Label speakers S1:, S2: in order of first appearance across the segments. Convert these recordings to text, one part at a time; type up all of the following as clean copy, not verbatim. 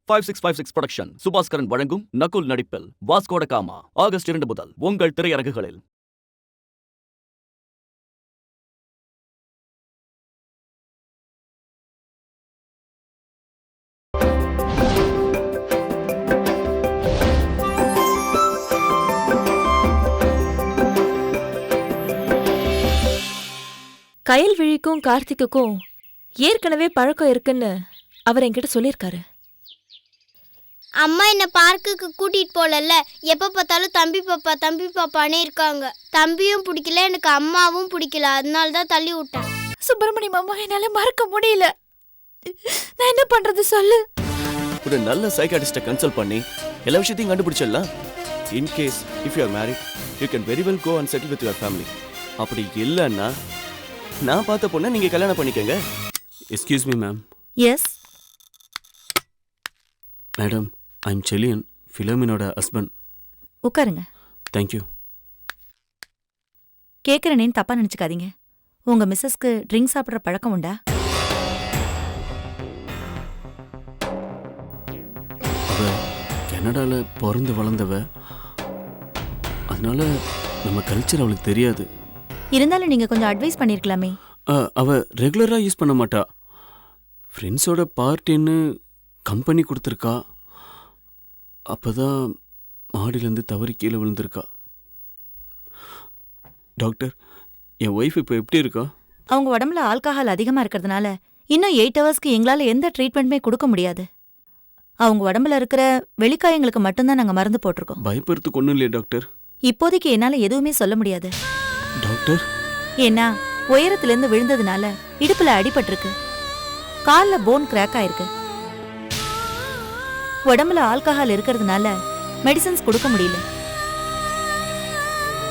S1: 5656 production Subaskaran வழங்கும் நகுல் நடிப்பில் Vasco da Gama August 2 முதல் உங்கள் திரையரங்குகளில்.
S2: கயல்விழிக்கும் கார்த்திக்குக்கும் ஏற்கனவே பழக்கம் இருக்குன்னு அவர் என்கிட்ட சொல்லியிருக்காரு.
S3: அம்மா என்ன பார்க்குக்கு கூட்டிட்டு போகலல்ல, எப்போ பார்த்தாலும் தம்பி பாப்பா தம்பி பாப்பானே இருக்காங்க. தம்பியும் பிடிக்கல, எனக்கு அம்மாவும் பிடிக்கல, அதனால தான் தள்ளி விட்டேன்.
S2: சுப்பிரமணியம் அம்மா என்னால மறக்க முடியல. நான் என்ன பண்றது சொல்லு.
S4: ஒரு நல்ல சைக்காட்ரிஸ்ட கன்சல்ட் பண்ணி எல்லா விஷயத்தையும் கண்டுபிடிச்சிடலாம். In case if you are married you can very well go and settle with your family. அப்படி இல்லைன்னா நான் பார்த்த பொண்ணை நீங்க கல்யாணம் பண்ணிக்கங்க. Excuse me ma'am.
S2: Yes
S4: madam, I am செலியன், ஃபிலோமினோட ஹஸ்பண்ட்.
S2: உட்காருங்க.
S4: தேங்க்யூ.
S2: கேட்குறேனேன்னு தப்பா நினச்சிக்காதீங்க. உங்க மிஸ்ஸஸ்க்கு ட்ரிங்க் சாப்பிட்ற பழக்கம் உண்டா?
S4: அவ கனடால பிறந்து வளர்ந்தவ, அதனால நம்ம கல்ச்சர் அவளுக்கு தெரியாது.
S2: இருந்தாலும் நீங்க கொஞ்சம் அட்வைஸ் பண்ணிருக்கலாமே.
S4: அவ ரெகுலராக யூஸ் பண்ண மாட்டா. ஃப்ரெண்ட்ஸோட பார்ட்டின்னு கம்பெனி கொடுத்துருக்கா. அப்போதான் மாடியிலேருந்து தவறி கீழே விழுந்திருக்கா. டாக்டர், என் ஒய்ஃப் இப்போ எப்படி இருக்கா?
S2: அவங்க உடம்புல ஆல்கஹால் அதிகமாக இருக்கிறதுனால இன்னும் 8 ஹவர்ஸ்க்கு எங்களால் எந்த ட்ரீட்மெண்ட்டுமே கொடுக்க முடியாது. அவங்க உடம்புல இருக்கிற வெளிக்காயங்களுக்கு மட்டும்தான் நாங்கள் மருந்து போட்டிருக்கோம்.
S4: பயப்படுறதுக்கு ஒன்றும் இல்லையா டாக்டர்?
S2: இப்போதைக்கு என்னால் எதுவுமே சொல்ல முடியாது
S4: டாக்டர்.
S2: ஏன்னா உயரத்திலேருந்து விழுந்ததுனால இடுப்புல அடிபட்டிருக்கு, காலில் போன் கிராக் ஆயிருக்கு. உடம்புல ஆல்கஹால் இருக்கிறதுனால மெடிசன்ஸ் கொடுக்க முடியல.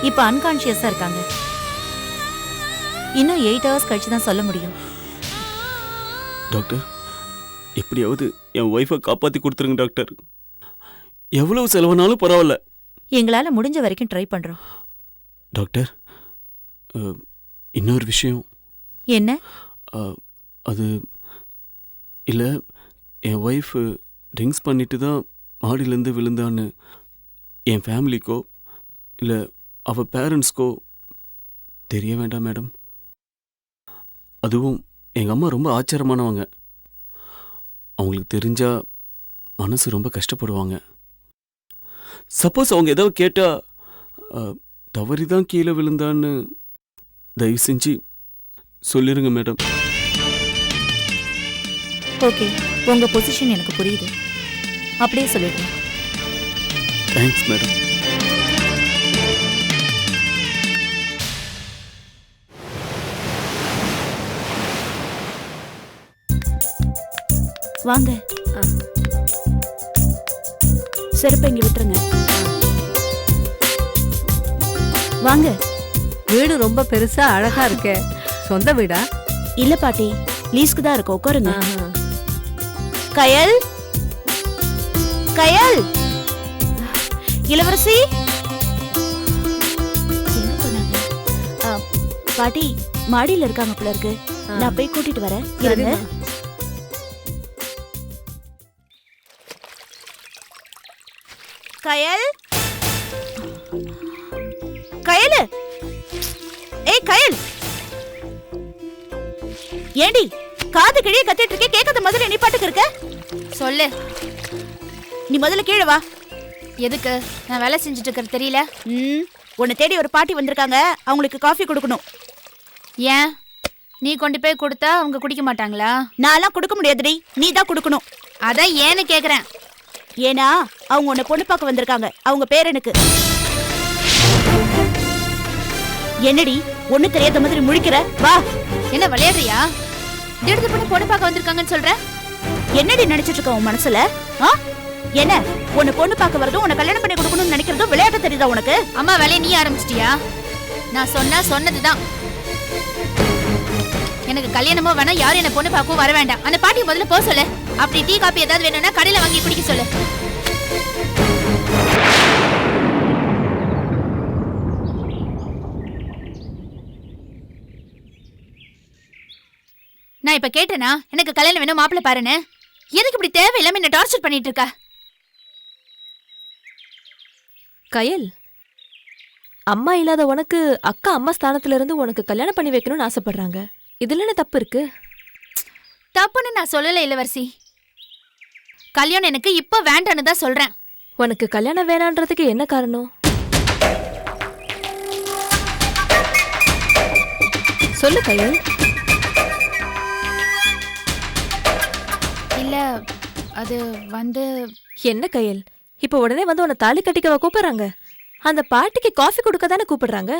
S2: இப்ப அன்கான்ஷியஸா இருக்காங்க. இன்னும் 8 ஹவர்ஸ் கழிச்சு தான் சொல்ல முடியும்.
S4: டாக்டர், எப்படியாவது என் ஒய்ஃபை காப்பாற்றி கொடுத்துருங்க டாக்டர். எவ்வளவு செலவுனாலும் பரவாயில்ல.
S2: எங்களால முடிஞ்ச வரைக்கும் ட்ரை பண்றோம்.
S4: டாக்டர், இன்னொரு விஷயம்.
S2: என்ன?
S4: அது இல்லை, என் ஒய்ஃப் ட்ரிங்க்ஸ் பண்ணிட்டு தான் மாடியிலேருந்து விழுந்தான்னு என் ஃபேமிலிக்கோ இல்லை அவள் பேரண்ட்ஸ்க்கோ தெரிய வேண்டாம் மேடம். அதுவும் எங்கள் அம்மா ரொம்ப ஆச்சரியமானவங்க. அவங்களுக்கு தெரிஞ்சால் மனசு ரொம்ப கஷ்டப்படுவாங்க. சப்போஸ் அவங்க ஏதாவது கேட்டால் தவறி தான் கீழே விழுந்தான்னு தயவு செஞ்சு சொல்லிருங்க மேடம்.
S2: ஓகே, உங்க பொசிஷன் எனக்கு புரியுது. அப்படியே சொல்லிடுங்க.
S4: Thanks madam.
S2: வாங்க. செருப்பை இங்க விட்டுருங்க. வாங்க.
S5: வீடு ரொம்ப பெருசா அழகா இருக்கே. சொந்த வீடா?
S2: இல்ல பாட்டி, லீஸ்க்கு தான் இருக்கு. உட்காருங்க. கயல், கயல், இளவரசி எங்க போனாங்க? பாட்டி மாடியில இருக்காங்க போல இருக்கு. நான் போய் கூட்டிட்டு வரேன். இருங்க. கயல், கயல், ஏய் கயல், ஏண்டி காது கிழிய கத்திட்டு இருக்கே? கேட்காத முதல்ல நீ பாட்டுக்கு இருக்க.
S6: சொல்லு.
S2: நீ முதல்ல கீழே வா.
S6: எதுக்கு? நான் வேலை செஞ்சுட்டு இருக்கிறது தெரியல.
S2: உன்னை தேடி ஒரு பாட்டி வந்திருக்காங்க, அவங்களுக்கு காஃபி கொடுக்கணும்.
S6: ஏன்? நீ கொண்டு போய் கொடுத்தா அவங்க குடிக்க மாட்டாங்களா?
S2: நான்லாம் கொடுக்க முடியாதுடி, நீ தான் கொடுக்கணும்.
S6: அதான் ஏன்னு கேக்குறேன்.
S2: ஏன்னா அவங்க உன்னை பொண்ணு பார்க்க வந்திருக்காங்க. அவங்க பேர் எனக்கு. என்னடி ஒண்ணு தெரியாத மாதிரி முழிக்கிற? வா.
S6: என்ன விளையாடுறியா? திடீர்னு பொண்ணு பார்க்க வந்திருக்காங்கன்னு சொல்ற.
S2: என்னடி நினைச்சிட்டு இருக்க உன் மனசுல? என்ன உன்னை பொண்ணு பார்க்க வரதும் உன்னை கல்யாணம் பண்ணி கொடுக்கணும்னு நினைக்கிறதும் விளையாட்டு தெரியுதா உனக்கு?
S6: அம்மா வேலையை நீ ஆரம்பிச்சிட்டியா? நான் சொன்னதுதான். எனக்கு கல்யாணமோ வேணா, யாரும் என்ன பொண்ணு பார்க்கவும் வர வேண்டாம். அந்த பாட்டியை முதல்ல போக சொல்லு. அப்படி டீ காப்பி ஏதாவது வேணும்னா கடையில வாங்கி குடிக்க சொல்லு. நான் இப்ப கேட்டேனா எனக்கு கல்யாணம் வேணும் மாப்பிள்ளை பாருன்னு? எதுக்கு இப்படி தேவையில்லாம என்ன டார்ச்சர் பண்ணிட்டு இருக்க?
S7: கயல், அம்மா இல்லாத உனக்கு அக்கா அம்மா ஸ்தானத்துல இருந்து உனக்கு கல்யாணம் பண்ணி வைக்கணும்னு ஆசைப்படுறாங்க. இதுல என்ன தப்பு இருக்கு?
S6: தப்புன்னு நான் சொல்லல இளவரசி. கல்யாணம் எனக்கு இப்ப வேண்டான்னு தான் சொல்றேன்.
S7: உனக்கு கல்யாணம் வேணான்றதுக்கு என்ன காரணம்? சொல்லு கயல்.
S6: இல்ல, அது வந்து
S7: என்ன கயல், இப்ப உடனே வந்து உன்னை தாலி கட்டிக்கவா கூப்பிடுறாங்க? அந்த பாட்டிக்கு காஃபி கொடுக்க தானே கூப்பிடுறாங்க.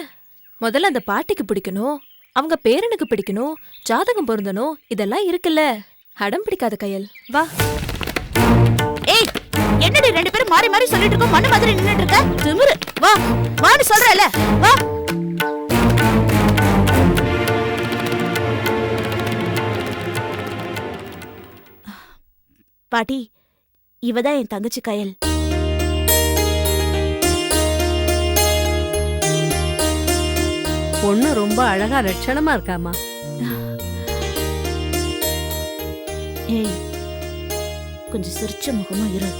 S7: முதல்ல அந்த பாட்டிக்கு பிடிக்கணும், அவங்க பேரனுக்கு பிடிக்கணும், ஜாதகம் பொருந்தணும், இதெல்லாம் இருக்குல்ல. அடம் பிடிக்காத கயல், வா.
S6: ஏய், என்னடி ரெண்டு பேரும் மாறி மாறி சொல்லிட்டு இருக்கோம், மண்ணு மாதிரி நின்னுட்டு இருக்க? திமிரு. வா வான்னு சொல்றல, வா.
S2: பாட்டி, இவதான் என் தங்கச்சி கயல்.
S5: பொண்ணு ரொம்ப அழகா லட்சணமா இருக்காமா.
S2: ஏய், கொஞ்சம் சிரிச்ச முகமா இரு.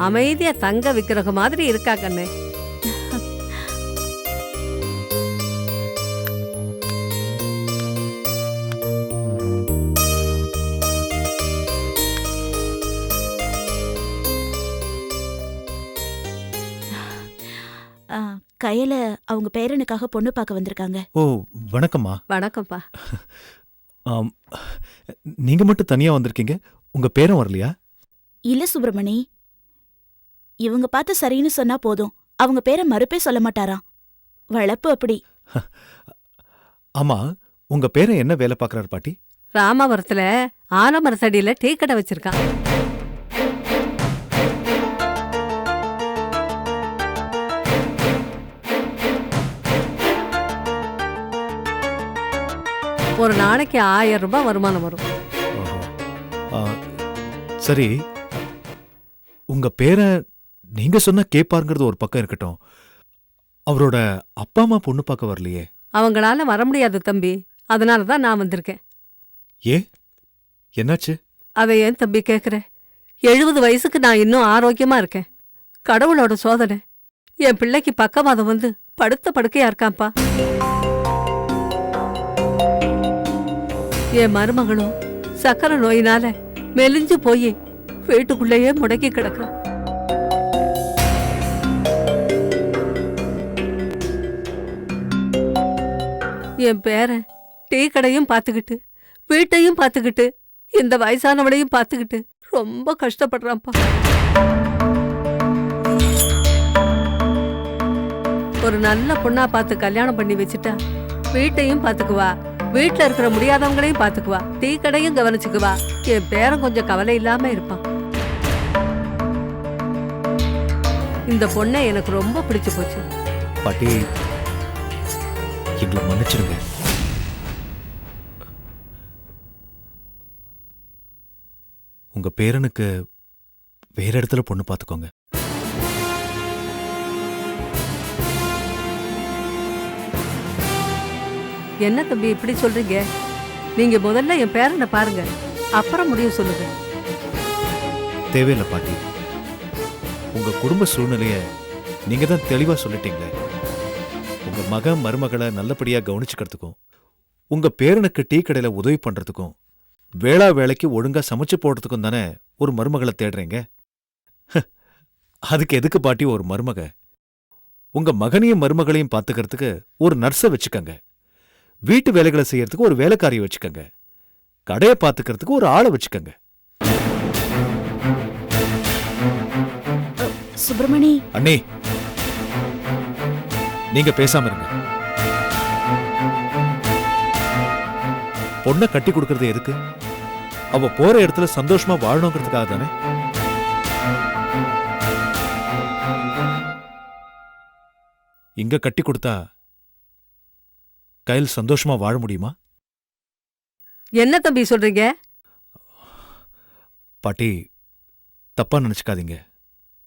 S5: அமைதியா தங்க விக்கிரகம் மாதிரி இருக்கா கண்ணே.
S2: கயல அவங்க பேரனுக்காக பொண்ணு பார்க்க வந்திருக்காங்க.
S8: ஓ, வணக்கம்மா.
S5: வணக்கம்ப்பா.
S8: ஆம், நீங்க மட்டும் தனியா வந்திருக்கீங்க, உங்க பேரன் வரலையா?
S2: இல்ல சுப்பிரமணி, இவங்க பார்த்து சரின்னு சொன்னா போதும், அவங்க பேரை மறுப்பே சொல்ல மாட்டாராம். வளப்பு அப்படி.
S8: ஆமா, உங்க பேரன் என்ன வேலை பார்க்கறாரு பாட்டி?
S5: ராமாவரத்துல ஆலமரத்தடியில டீ கடை வச்சிருக்கான். ஒரு நாளைக்கு 1000 ரூபாய் வருமானம் வரும்.
S8: ஓஹோ. ஆ, சரி, உங்க பேரன் நீங்க சொன்ன கேப்பாருங்கிறது ஒரு பக்கம் இருக்கட்டும், அவரோட அப்பா அம்மா பொண்ணு பார்க்க வரலையே?
S5: அவங்களால வர முடியாது தம்பி, அதனால தான் நான் வந்திருக்கேன்.
S8: ஏ, என்னாச்சு?
S5: அதை ஏன் தம்பி கேட்குற? 70 வயசுக்கு நான் இன்னும் ஆரோக்கியமா இருக்கேன். கடவுளோட சோதனை. என் பிள்ளைக்கு பக்கவாதம் வந்து படுத்த படுக்கையா இருக்கான்ப்பா. என் மருமகளும் சக்கரை நோயினால மெலிஞ்சு போய் வீட்டுக்குள்ளேயே முடக்கி கிடக்குறான். என் பேரன் டீ கடையும் பார்த்துக்கிட்டு வீட்டையும் பார்த்துக்கிட்டு இந்த வயசானவளையும் பார்த்துக்கிட்டு ரொம்ப கஷ்டப்படுறான்ப்பா. ஒரு நல்ல பொண்ணா பார்த்து கல்யாணம் பண்ணி வச்சுட்டா வீட்டையும் பார்த்துக்குவா, வீட்டுல இருக்கிற முடியாதவங்களையும் பார்த்துக்குவா, டீ கடையும் கவனிச்சுக்குவா. என் பேரன் கொஞ்சம் கவலை இல்லாம இருப்பான். இந்த பொண்ணை எனக்கு ரொம்ப பிடிச்சு போச்சு.
S8: பாட்டி, எங்களை மன்னிச்சிருங்க. உங்க பேரனுக்கு வேற இடத்துல பொண்ணு பார்த்துக்கோங்க.
S5: என்ன தம்பி இப்படி சொல்றீங்க? நீங்க முதல்ல என் பேரனை பாருங்க, அப்புறம் முடிவு சொல்லுங்க.
S8: தேவையில்லை பாட்டி, உங்க குடும்ப சூழ்நிலைய நீங்க தான் தெளிவா சொல்லிட்டீங்களே. உங்க மகன் மருமகளை நல்லபடியா கவனிச்சுக்கிறதுக்கும், உங்க பேரனுக்கு டீ கடையில உதவி பண்றதுக்கும், வேளா வேலைக்கு ஒழுங்கா சமைச்சு போடுறதுக்கும் தானே ஒரு மருமகளை தேடுறீங்க. அதுக்கு எதுக்கு பாட்டி ஒரு மருமக? உங்க மகனையும் மருமகளையும் பாத்துக்கிறதுக்கு ஒரு நர்ஸை வச்சுக்கங்க, வீட்டு வேலைகளை செய்யறதுக்கு ஒரு வேலைக்காரியை வச்சுக்கங்க, கடையை பாத்துக்கிறதுக்கு ஒரு ஆளை வச்சுக்கங்க.
S2: சுப்பிரமணி,
S8: அண்ணே, நீங்க பேசாம இருங்க. பொண்ணை கட்டி கொடுக்கறது எதுக்கு? அவ போற இடத்துல சந்தோஷமா வாழணுங்கிறதுக்காக தானே. இங்க கட்டி கொடுத்தா கையில் சந்தோஷமா வாழ முடியுமா?
S5: என்ன தம்பி சொல்றீங்க?
S8: பாட்டி, தப்பா நினைச்சுக்காதீங்க,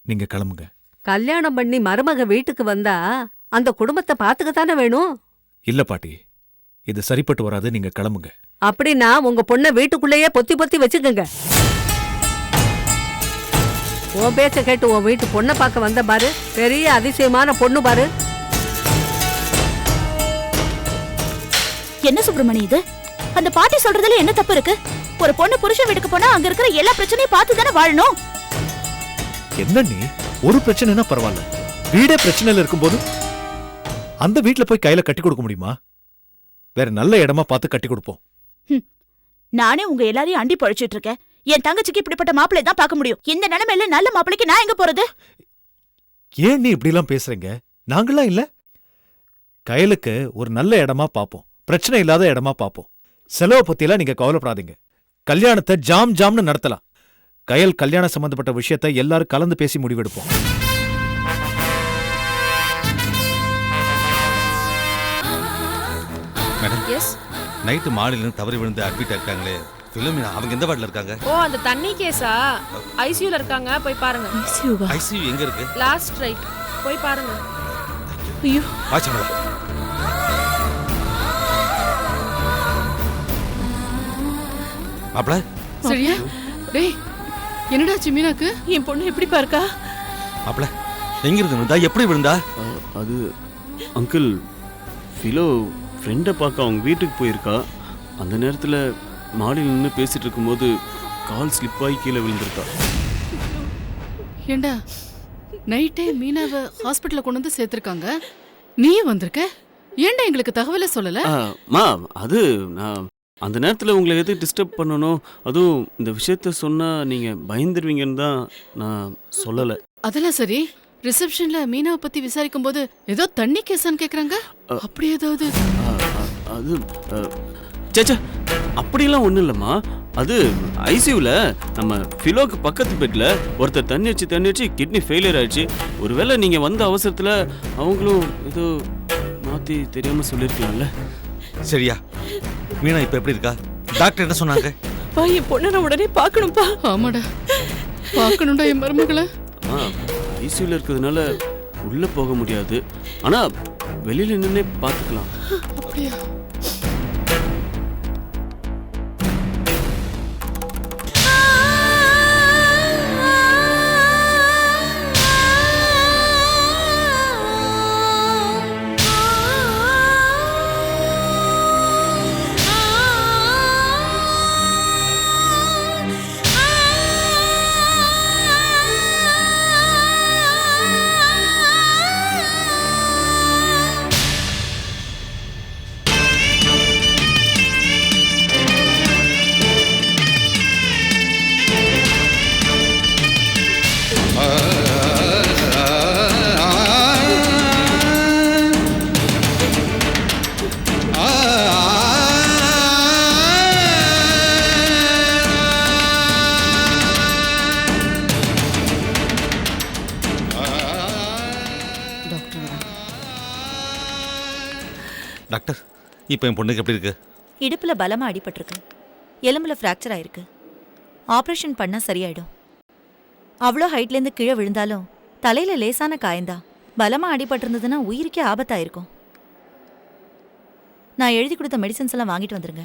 S8: நீங்க கிளம்புங்க.
S5: கல்யாணம் பண்ணி மருமக வீட்டுக்கு வந்தா அந்த குடும்பத்தை பாத்துக்கத்தானே வேணும்.
S8: இல்ல பாட்டி, இது சரிப்பட்டு வராது, நீங்க கிளம்புங்க.
S5: அப்படின்னா உங்க பொண்ணை வீட்டுக்குள்ளேயே பொத்தி பொத்தி வச்சுக்கோங்க. உன் பேச்ச கேட்டு உன் வீட்டு பொண்ணை பார்க்க வந்த பாரு, பெரிய அதிசயமான பொண்ணு பாரு.
S6: என்ன சுப்பிரமணி இது? அந்த பாட்டி சொல்றதுல என்ன தப்பு இருக்கு? ஒரு பொண்ணு புருஷன் வீட்டுக்கு போனா அங்க இருக்கிற எல்லா பிரச்சனையும் பார்த்து தானே வாழணும்.
S8: என்ன நீ ஒரு பிரச்சனைனா பரவாயில்ல, வீடே பிரச்சனையில இருக்கும்போது அந்த வீட்டுல போய் கையில கட்டி கொடுக்க முடியுமா? வேற நல்ல இடமா பார்த்து கட்டி கொடுப்போம்.
S6: நானே உங்க எல்லாரையும் அண்டி பழிச்சிட்டு இருக்கேன். என் தங்கச்சிக்கு இப்படிப்பட்ட மாப்பிள்ளை தான் பார்க்க முடியும். இந்த நிலைமையில நல்ல மாப்பிள்ளைக்கு நான் எங்க போறது?
S8: ஏன் நீ இப்படி எல்லாம் பேசுறீங்க? நாங்களாம் இல்ல. கையலுக்கு ஒரு நல்ல இடமா பார்ப்போம், பிரச்சனை இல்லாத இடமா பார்ப்போம். செலவை பத்தியெல்லாம் நீங்க கவலைப்படாதீங்க. கல்யாணத்தை ஜாம் ஜாம்னு நடத்தலாம். கயல் கல்யாணம் சம்பந்தப்பட்ட விஷயத்தை எல்லாரும் கலந்து பேசி முடிவெடுப்போம்.
S9: மேடம், எஸ், நைட்டு மாடியிலிருந்து தவறி விழுந்து அட்மிட் இருக்காங்களே பிலிமினா, அவங்க எந்த வார்டில் இருக்காங்க?
S7: ஓ, அந்த தண்ணி கேஸா? ஐசியூல இருக்காங்க, போய் பாருங்க.
S9: ஐசியூ எங்க இருக்கு?
S7: லாஸ்ட் ரைட், போய் பாருங்க.
S6: ஐயோ,
S9: வாட்ச் மேடம். மாப்ள,
S10: சரியா? டேய், என்னடா மீனாக்கு?
S6: என் பொண்ணு எப்படி பாருக்கா?
S9: மாப்ள, எங்க இருந்து விழுந்தா, எப்படி விழுந்தா?
S4: அது அங்கிள், ஃபிலோ ஃப்ரெண்டை பார்க்க அவங்க வீட்டுக்கு போயிருக்கா. அந்த நேரத்தில் மாடியில் நின்று பேசிட்டு இருக்கும்போது கால் ஸ்லிப் ஆகி கீழே விழுந்திருக்கா.
S10: ஏண்டா நைட்டே மீனாவை ஹாஸ்பிட்டலில் கொண்டு வந்து சேர்த்துருக்காங்க, நீ வந்திருக்க? ஏண்டா எங்களுக்கு தகவலை சொல்லல?
S4: மா, அது நான் அந்த நேரத்தில் உங்களை எது டிஸ்டர்ப் பண்ணணும், அதுவும் இந்த விஷயத்த சொன்னால் நீங்கள் பயந்துருவீங்கன்னு தான் நான் சொல்லலை.
S10: அதெல்லாம் சரி, ரிசப்ஷன்ல மீனாவை பத்தி விசாரிக்கும் போது ஏதோ தண்ணி கேஸான்னு கேக்குறாங்க. அப்படி ஏதாவது?
S4: அது சேச்சா, அப்படிலாம் ஒன்றும் இல்லைம்மா. அது ஐசியூவில் நம்ம ஃபிலோக்கு பக்கத்து பெட்டில் ஒருத்தர் தண்ணி வச்சு கிட்னி ஃபெயிலியர் ஆயிடுச்சு. ஒருவேளை நீங்கள் வந்த அவசரத்தில் அவங்களும் ஏதோ மாற்றி தெரியாமல் சொல்லியிருக்கலாம்ல.
S9: சரியா? மீனா இப்போ எப்படி இருக்கா? டாக்டர் என்ன சொன்னாங்க?
S6: என் பொண்ணை நான் உடனே பார்க்கணும்ப்பா.
S10: ஆமாடா, பார்க்கணும்டா என் மருமகளை.
S4: ஐசியூவில் இருக்கிறதுனால உள்ளே போக முடியாது, ஆனால் வெளியில் நின்னே பார்த்துக்கலாம்.
S10: அப்படியா?
S9: டாக்டர், இப்போ என் பொண்ணுக்கு எப்படி இருக்கு?
S2: இடுப்புல பலமா அடிபட்டிருக்கு, எலும்புல ஃப்ராக்சர் ஆயிருக்கு. ஆபரேஷன் பண்ணா சரியாயிடும். அவ்வளோ ஹைட்லேருந்து கீழே விழுந்தாலும் தலையில லேசான காயந்தான். பலமா அடிபட்டிருந்ததுன்னா உயிருக்கே ஆபத்தாயிருக்கும். நான் எழுதி கொடுத்த மெடிசன்ஸ் எல்லாம் வாங்கிட்டு வந்துருங்க.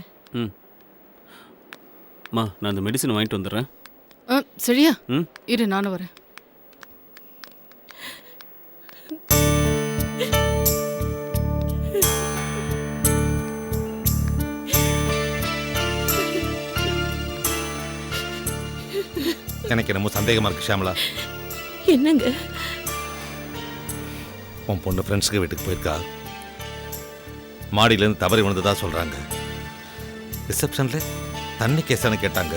S4: நான் அந்த மெடிசன் வாங்கிட்டு வந்துடுறேன்.
S10: சரியா? இரு, நானும் வரேன்.
S9: எனக்கு என்னமோ சந்தேகமா இருக்கு ஷாமலா.
S6: என்னங்க?
S9: உன் பொண்ணு ஃப்ரெண்ட்ஸுக்கு வீட்டுக்கு போயிருக்கா. மாடியிலேருந்து தவறி விழுந்ததா சொல்றாங்க. ரிசப்ஷன்ல தண்ணி கேஸான்னு கேட்டாங்க.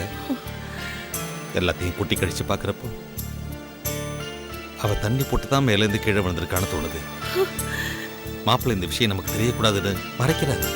S9: எல்லாத்தையும் குட்டி கடிச்சு பார்க்குறப்போ அவ தண்ணி போட்டு தான் மேலேருந்து கீழே விழுந்திருக்கான்னு தோணுது. மாப்பிள்ளை இந்த விஷயம் நமக்கு தெரியக்கூடாதுன்னு மறைக்கிறாரு.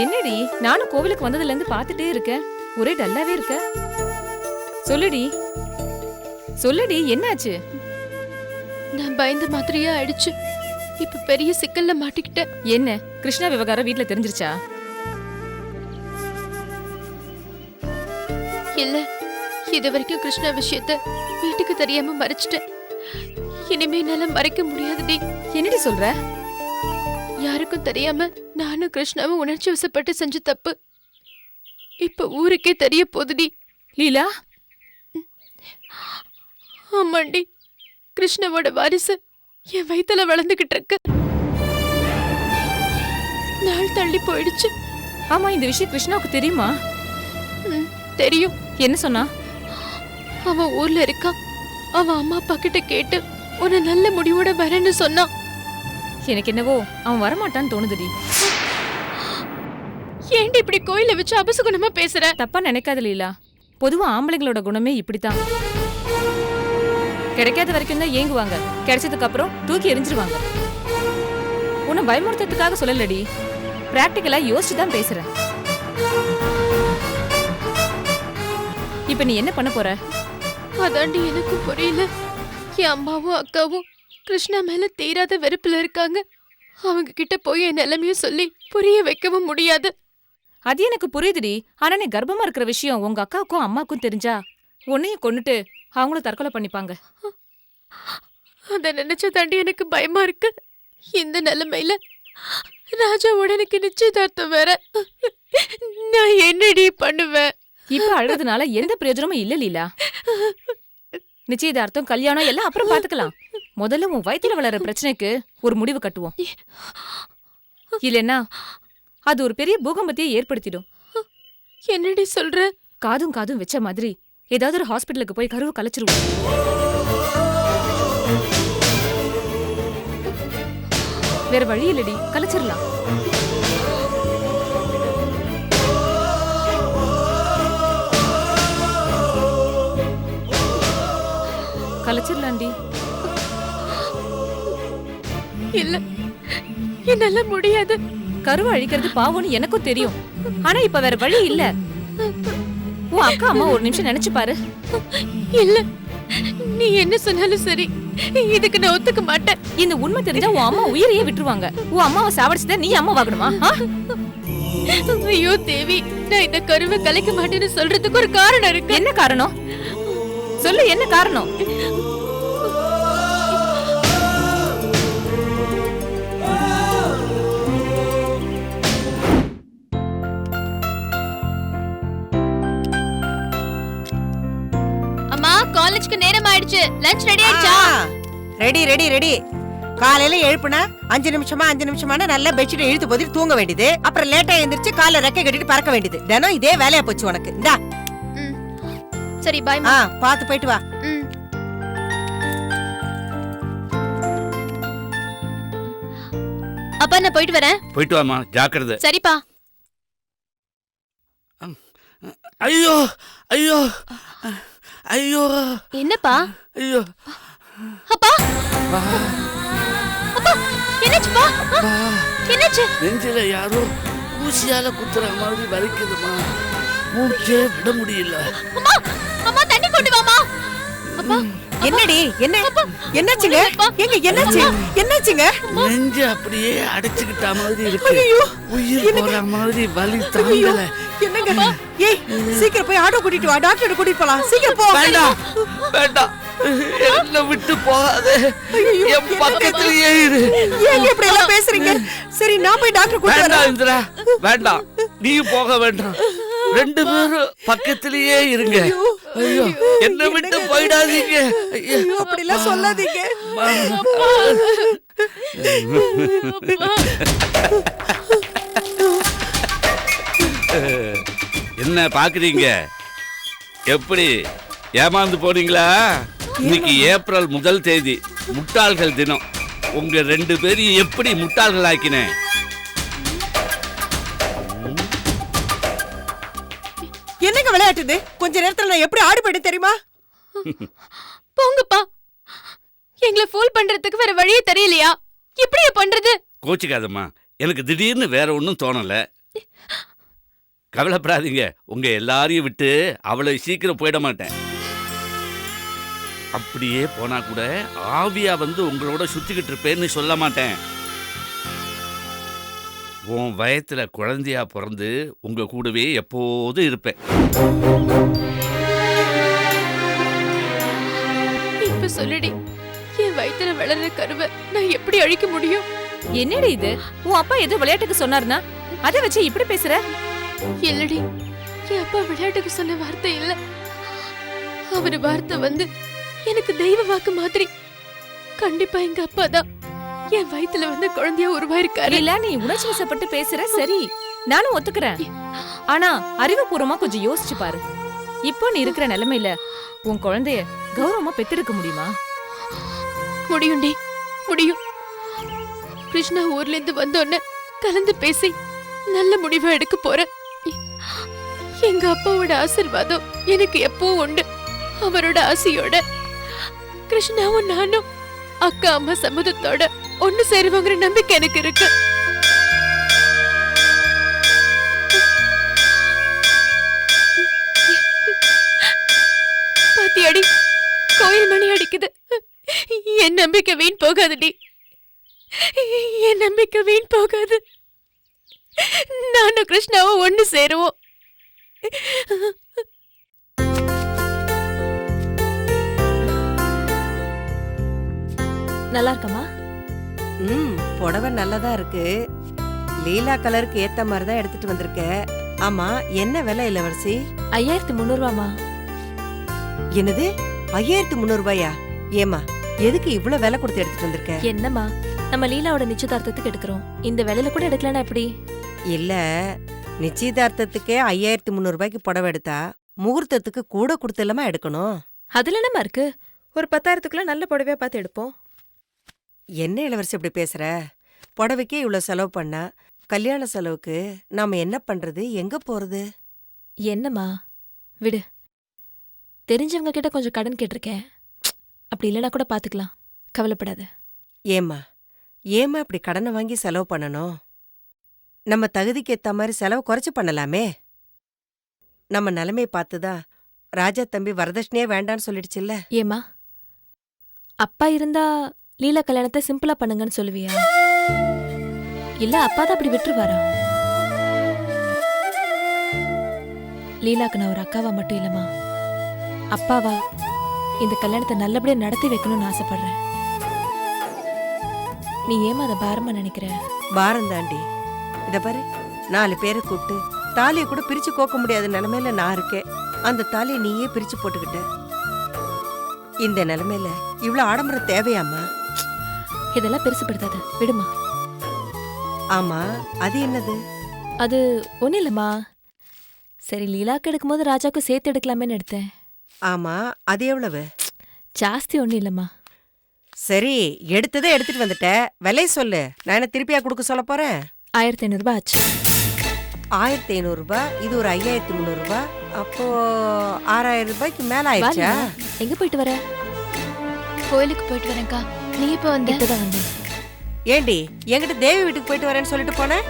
S7: என்னடி, நானும் கோவிலுக்கு வந்ததுல இருந்து பாத்துட்டே இருக்கேன், ஒரே டல்லாவே இருக்க. சொல்லுடி. சொல்லுடி, என்னாச்சு?
S11: நான் பயந்த மாதிரியே ஆயிடுச்சு. இப்ப பெரிய சிக்கல்ல மாட்டிக்கிட்டேன்.
S7: என்ன கிருஷ்ணா விவகாரம் வீட்ல தெரிஞ்சிருச்சா?
S11: இல்ல, இது வரைக்கும் கிருஷ்ணா விஷயத்த வீட்டுக்கு தெரியாம மறைச்சிட்டேன். இனிமே என்னால மறைக்க முடியாதுடி.
S7: என்னடி சொல்ற?
S11: யாருக்கும் தெரியாம நானும் கிருஷ்ணாவும் உணர்ச்சி வசப்பட்டு செஞ்ச தப்பு இப்ப ஊருக்கே தெரிய போகுதுடி.
S7: லீலா,
S11: ஆமாண்டி, கிருஷ்ணாவோட வாரிசு என் வயித்துல வளர்ந்துகிட்டு இருக்கு. நாள் தள்ளி போயிடுச்சு.
S7: ஆமா, இந்த விஷயம் கிருஷ்ணாவுக்கு தெரியுமா?
S11: தெரியும்.
S7: என்ன சொன்னா?
S11: அவன் ஊர்ல இருக்கான். அவன் அம்மா அப்பா கிட்ட கேட்டு உன்னை நல்ல முடிவோட வரேன்னு சொன்னான்.
S7: எனக்கு என்னவோ அவன் வரமாட்டான்னு தோணுதுடி.
S11: ஏண்டி இப்படி கோயில வச்சு அபசகுணமா பேசுற?
S7: தப்பா நினைக்காத லீலா. பொதுவா ஆம்பளைங்களோட குணமே இப்படித்தான். கிடைக்காத வரைக்கும் தான் ஏங்குவாங்க, கிடைச்சதுக்கு அப்புறம் தூக்கி எரிஞ்சிருவாங்க. உன்னை பயமுறுத்ததுக்காக சொல்லலடி, பிராக்டிக்கலா யோசிச்சு தான் பேசுறேன். இப்ப நீ என்ன பண்ண போற?
S11: அதாண்டி எனக்கு புரியல. என் அம்மாவும் அக்காவும் கிருஷ்ணா மேல தீராத வெறுப்புல இருக்காங்க. அவங்க கிட்ட போய் என் நிலைமைய சொல்லி புரிய வைக்கவும் முடியாது.
S7: அது எனக்கு புரியுதுடி. ஆனா நீ கர்ப்பமா இருக்கிற விஷயம் உங்க அக்காவுக்கும் அம்மாக்கும் தெரிஞ்சா உன்னையும் கொன்னுட்டு அவங்களும் தற்கொலை பண்ணிப்பாங்க.
S11: அத நினைச்சதாண்டி எனக்கு பயமா இருக்கு. இந்த நிலைமையில ராஜாவோட எனக்கு நிச்சயதார்த்தம் வேற. நான் என்னடி பண்ணுவேன்?
S7: இப்ப அழுறதுனால எந்த பிரயோஜனமும் இல்ல லீலா. நிச்சயதார்த்தம், கல்யாணம் எல்லாம் அப்புறம் பாத்துக்கலாம். முதல்ல உன் வயித்துல வளர பிரச்சனைக்கு ஒரு முடிவு கட்டுவோம். இல்லைன்னா அது ஒரு பெரிய பூகம்பத்தையே ஏற்படுத்திடும்.
S11: என்னடி சொல்ற?
S7: காதும் காதும் வச்ச மாதிரி ஏதாவது ஒரு ஹாஸ்பிட்டலுக்கு போய் கருவு கலைச்சிருவோம். வேற வழி இல்லடி, கலைச்சிடலாம். கலைச்சிடலாண்டி.
S11: இல்ல, என்னால முடியாது.
S7: கருவை அழிக்கிறது பாவம்னு எனக்கும் தெரியும். ஆனா இப்ப வேற வழி இல்ல. உன் அக்கா அம்மா ஒரு நிமிஷம் நினைச்சு பாரு.
S11: இல்ல, நீ என்ன சொன்னாலும் சரி, இதுக்கு நான் ஒத்துக்க மாட்டேன்.
S7: இந்த உண்மை தெரிஞ்சா உன் அம்மா உயிரையே விட்டுருவாங்க. உன் அம்மாவை சாவடிச்சுதான் நீ அம்மா வாங்கணுமா?
S11: ஐயோ தேவி, நான் இந்த கருவை கலைக்க மாட்டேன்னு சொல்றதுக்கு ஒரு காரணம் இருக்கு.
S7: என்ன காரணம் சொல்லு, என்ன காரணம்?
S11: அம்மா, காலேஜ்க்கு நேரம் ஆயிடுச்சு. லஞ்ச் ரெடி ஆயிடுச்சா?
S12: Ready ready ready. காலையில எழுப்புனா 5 நிமிஷமா நல்லா பெட்ஷீட் இழுத்து போதிட்டு தூங்க வேண்டியது. அப்புறம் லேட்டா எழுந்திருச்சு காலை ரெக்கை கட்டிட்டு பறக்க வேண்டியது. தினம் இதே வேலையா போச்சு உனக்கு. இந்தா.
S11: சரி, பாய்.
S12: பாத்து போயிட்டு வா.
S11: அப்பா, நான் போயிட்டு வரேன்.
S13: போயிட்டு வாமா, ஜாக்கிரதை.
S11: சரிப்பா.
S13: ஐயோ ஐயோ ஐயோ.
S11: என்னப்பா?
S13: ஐயோ
S11: அப்பா, அப்பா, என்னாச்சுப்பா? என்னாச்சு?
S13: நெஞ்சில யாரோ ஊசியால குத்துற மாதிரி வலிக்குதுமா. மூச்சே விட முடியல.
S11: அம்மா, அம்மா, தண்ணி கொண்டு வாமா. அப்பா,
S12: என்னடி? என்னாச்சுங்க? எங்க என்னாச்சு? என்னாச்சுங்க?
S13: நெஞ்சு அப்படியே அடைச்சுக்கிட்ட மாதிரி இருக்கு. உயிர் போற மாதிரி வலி தாங்கல.
S12: என்னங்க? ஏய், சீக்கிரம் போய் ஆட்டோ கூட்டிட்டு வா. டாக்டர் கூட்டிட்டு போலாம். சீக்கிரம் போ.
S13: வேண்டாம் வேண்டாம், என்ன விட்டு போகாதே. என் பக்கத்துலயே இரு.
S12: ஏங்க இப்படி எல்லாம் பேசுறீங்க? சரி, நான் போய் டாக்டர் கூட்டிட்டு வரேன்.
S13: வேண்டாம் இந்திரா, வேண்டாம். நீ போக வேண்டாம். 2 பேரும் பக்கத்திலேயே இருங்க. ஐயோ, என்ன விட்டு போயிடாதீங்க.
S12: ஐயோ, அப்படி எல்லாம் சொல்லாதீங்க.
S13: என்ன பாக்குறீங்க? எப்படி ஏமாந்து போனீங்களா? இன்னைக்கு ஏப்ரல் 1 தேதி, முட்டாள்கள் தினம். உங்க 2 பேரையும் எப்படி முட்டாள்கள் ஆக்கினேன்?
S12: என்னங்க விளையாட்டுது? கொஞ்ச நேரத்துல நான் எப்படி ஆடி போயிட்டு தெரியுமா?
S11: போங்கப்பா. எங்களை ஃபூல் பண்றதுக்கு வேற வழியே தெரியலையா? இப்படியே பண்றது?
S13: கோச்சிக்காதம்மா, எனக்கு திடீர்னு வேற ஒன்றும் தோணல. கவலைப்படாதீங்க, உங்க எல்லாரையும் விட்டு அவ்வளவு சீக்கிரம் போயிட மாட்டேன். அப்படியே போனா கூட ஆவியா வந்து உங்களோட சுத்திக்கிட்டு இருப்பேன்னு சொல்ல மாட்டேன். உன் வயத்துல குழந்தையா பிறந்து உங்க கூடவே எப்போதும் இருப்பேன்.
S11: இப்ப சொல்லுடி, என் வயித்துல வளர்ற கருவை நான் எப்படி அழிக்க முடியும்?
S7: என்னடி இது? உன் அப்பா ஏதோ விளையாட்டுக்கு சொன்னார்னா அதை வச்சு இப்படி பேசுற?
S11: இல்லடி, என் அப்பா விளையாட்டுக்கு சொன்ன வார்த்தை இல்ல. அவரு வார்த்தை வந்து எனக்கு தெய்வ வாக்கு மாதிரி. கண்டிப்பா எங்க அப்பா தான் என் வயித்துல வந்து குழந்தையா உருவாயிருக்காரு.
S7: இல்ல, நீ உணர்ச்சி வசப்பட்டு பேசுற, சரி நானும் ஒத்துக்கிறேன். ஆனா அறிவுபூர்வமா கொஞ்சம் யோசிச்சு பாரு. இப்போ நீ இருக்கிற நிலைமையில உன் குழந்தைய கௌரவமா பெத்தெடுக்க முடியுமா?
S11: முடியும்டி, முடியும். கிருஷ்ணா ஊர்ல இருந்து வந்தோன்ன கலந்து பேசி நல்ல முடிவை எடுக்க போறேன். எங்க அப்பாவோட ஆசீர்வாதம் எனக்கு எப்பவும் உண்டு. அவரோட ஆசையோட கிருஷ்ணாவும் நானும் அக்கா அம்மா சம்மதத்தோட ஒண்ணு சேருவாங்கிற நம்பிக்கை எனக்கு இருக்கு. பாத்தியாடி, கோயில் மணி அடிக்குது. என் நம்பிக்கை வீண் போகாதுடி, என் நம்பிக்கை வீண் போகாது. நானும் கிருஷ்ணாவும் ஒண்ணு சேருவோம்.
S7: நல்லா இருக்கமா?
S12: புடவை நல்லதா இருக்கு. லீலா கலருக்கு ஏத்த மாதிரி தான் எடுத்துட்டு வந்திருக்க. ஆமா, என்ன விலை இளவரசி?
S7: 5300 ரூபாமா.
S12: என்னது 5300 ரூபாயா? ஏமா, எதுக்கு இவ்வளவு விலை கொடுத்து எடுத்துட்டு வந்திருக்க?
S7: என்னம்மா, நம்ம லீலாவோட நிச்சயதார்த்தத்துக்கு எடுக்கிறோம். இந்த விலையில கூட எடுக்கலனா எப்படி?
S12: இல்ல, நிச்சயதார்த்தத்துக்கே 5300 ரூபாய்க்கு புடவை எடுத்தா முகூர்த்தத்துக்கு கூட கொடுத்து இல்லாம எடுக்கணும்.
S7: அதுல என்னமா இருக்கு? ஒரு 10,000க்குள்ள நல்ல புடவையா பார்த்து எடுப்போம்.
S12: என்ன இளவரசி இப்படி பேசுற? புடவைக்கே இவ்வளவு செலவு பண்ணா கல்யாண செலவுக்கு நாம என்ன பண்றது, எங்க போறது?
S7: என்னம்மா விடு, தெரிஞ்சவங்க கிட்ட கொஞ்சம் கடன் கேட்டிருக்கேன். அப்படி இல்லைன்னா கூட பாத்துக்கலாம், கவலைப்படாத.
S12: ஏமா இப்படி கடனை வாங்கி செலவு பண்ணணும்? நம்ம தகுதிக்கு ஏத்த மாதிரி செலவு குறைச்சு பண்ணலாமே. நம்ம நிலைமையை பார்த்துதான் ராஜா தம்பி வரதட்சணையே வேண்டான்னு சொல்லிடுச்சுல்ல.
S7: ஏமா, அப்பா இருந்தா லீலா கல்யாணத்தை சிம்பிளா பண்ணுங்கன்னு சொல்லுவியா? இல்ல அப்பா தான் அப்படி விட்டுருவாரா? லீலாக்கு நான் ஒரு அக்காவா மட்டும் இல்லம்மா, அப்பாவா இந்த கல்யாணத்தை நல்லபடியா நடத்தி வைக்கணும்னு ஆசைப்படுறேன். நீ ஏமா அதை பாரமா நினைக்கிற?
S12: பாரம் தாண்டி. இத பாரு, 4 பேரை கூப்பிட்டு தாலியை கூட பிரிச்சு கோக்க முடியாத நிலைமையில நான் இருக்கேன். அந்த தாலியை நீயே பிரிச்சு போட்டுக்கிட்ட. இந்த நிலைமையில இவ்வளவு ஆடம்பரம் தேவையாமா?
S7: இதெல்லாம் பெருசுப்படுத்தாத, விடுமா.
S12: ஆமா, அது என்னது?
S7: அது ஒன்னும் இல்லம்மா. சரி, லீலாக்கு எடுக்கும்போது ராஜாக்கும் சேர்த்து எடுக்கலாமேன்னு எடுத்தேன்.
S12: ஆமா, அது எவ்வளவு?
S7: ஜாஸ்தி ஒன்னும் இல்லம்மா.
S12: சரி, எடுத்ததே எடுத்துட்டு வந்துட்ட, விலையை சொல்லு. நான் என்ன திருப்பியா கொடுக்க சொல்ல போறேன்?
S7: 1500 ரூபாய் ஆச்சு.
S12: 1500 ரூபாய், இது ஒரு 5300 ரூபாய், அப்போ 6000 ரூபாய்க்கு மேல ஆயிடுச்சா?
S7: எங்க போயிட்டு வர?
S11: கோயிலுக்கு போயிட்டு வரேன்க்கா. நீ இப்ப வந்த?
S7: இப்பதான் வந்தேன்.
S12: ஏண்டி, என்கிட்ட தேவி வீட்டுக்கு போயிட்டு வரேன்னு சொல்லிட்டு போனேன்.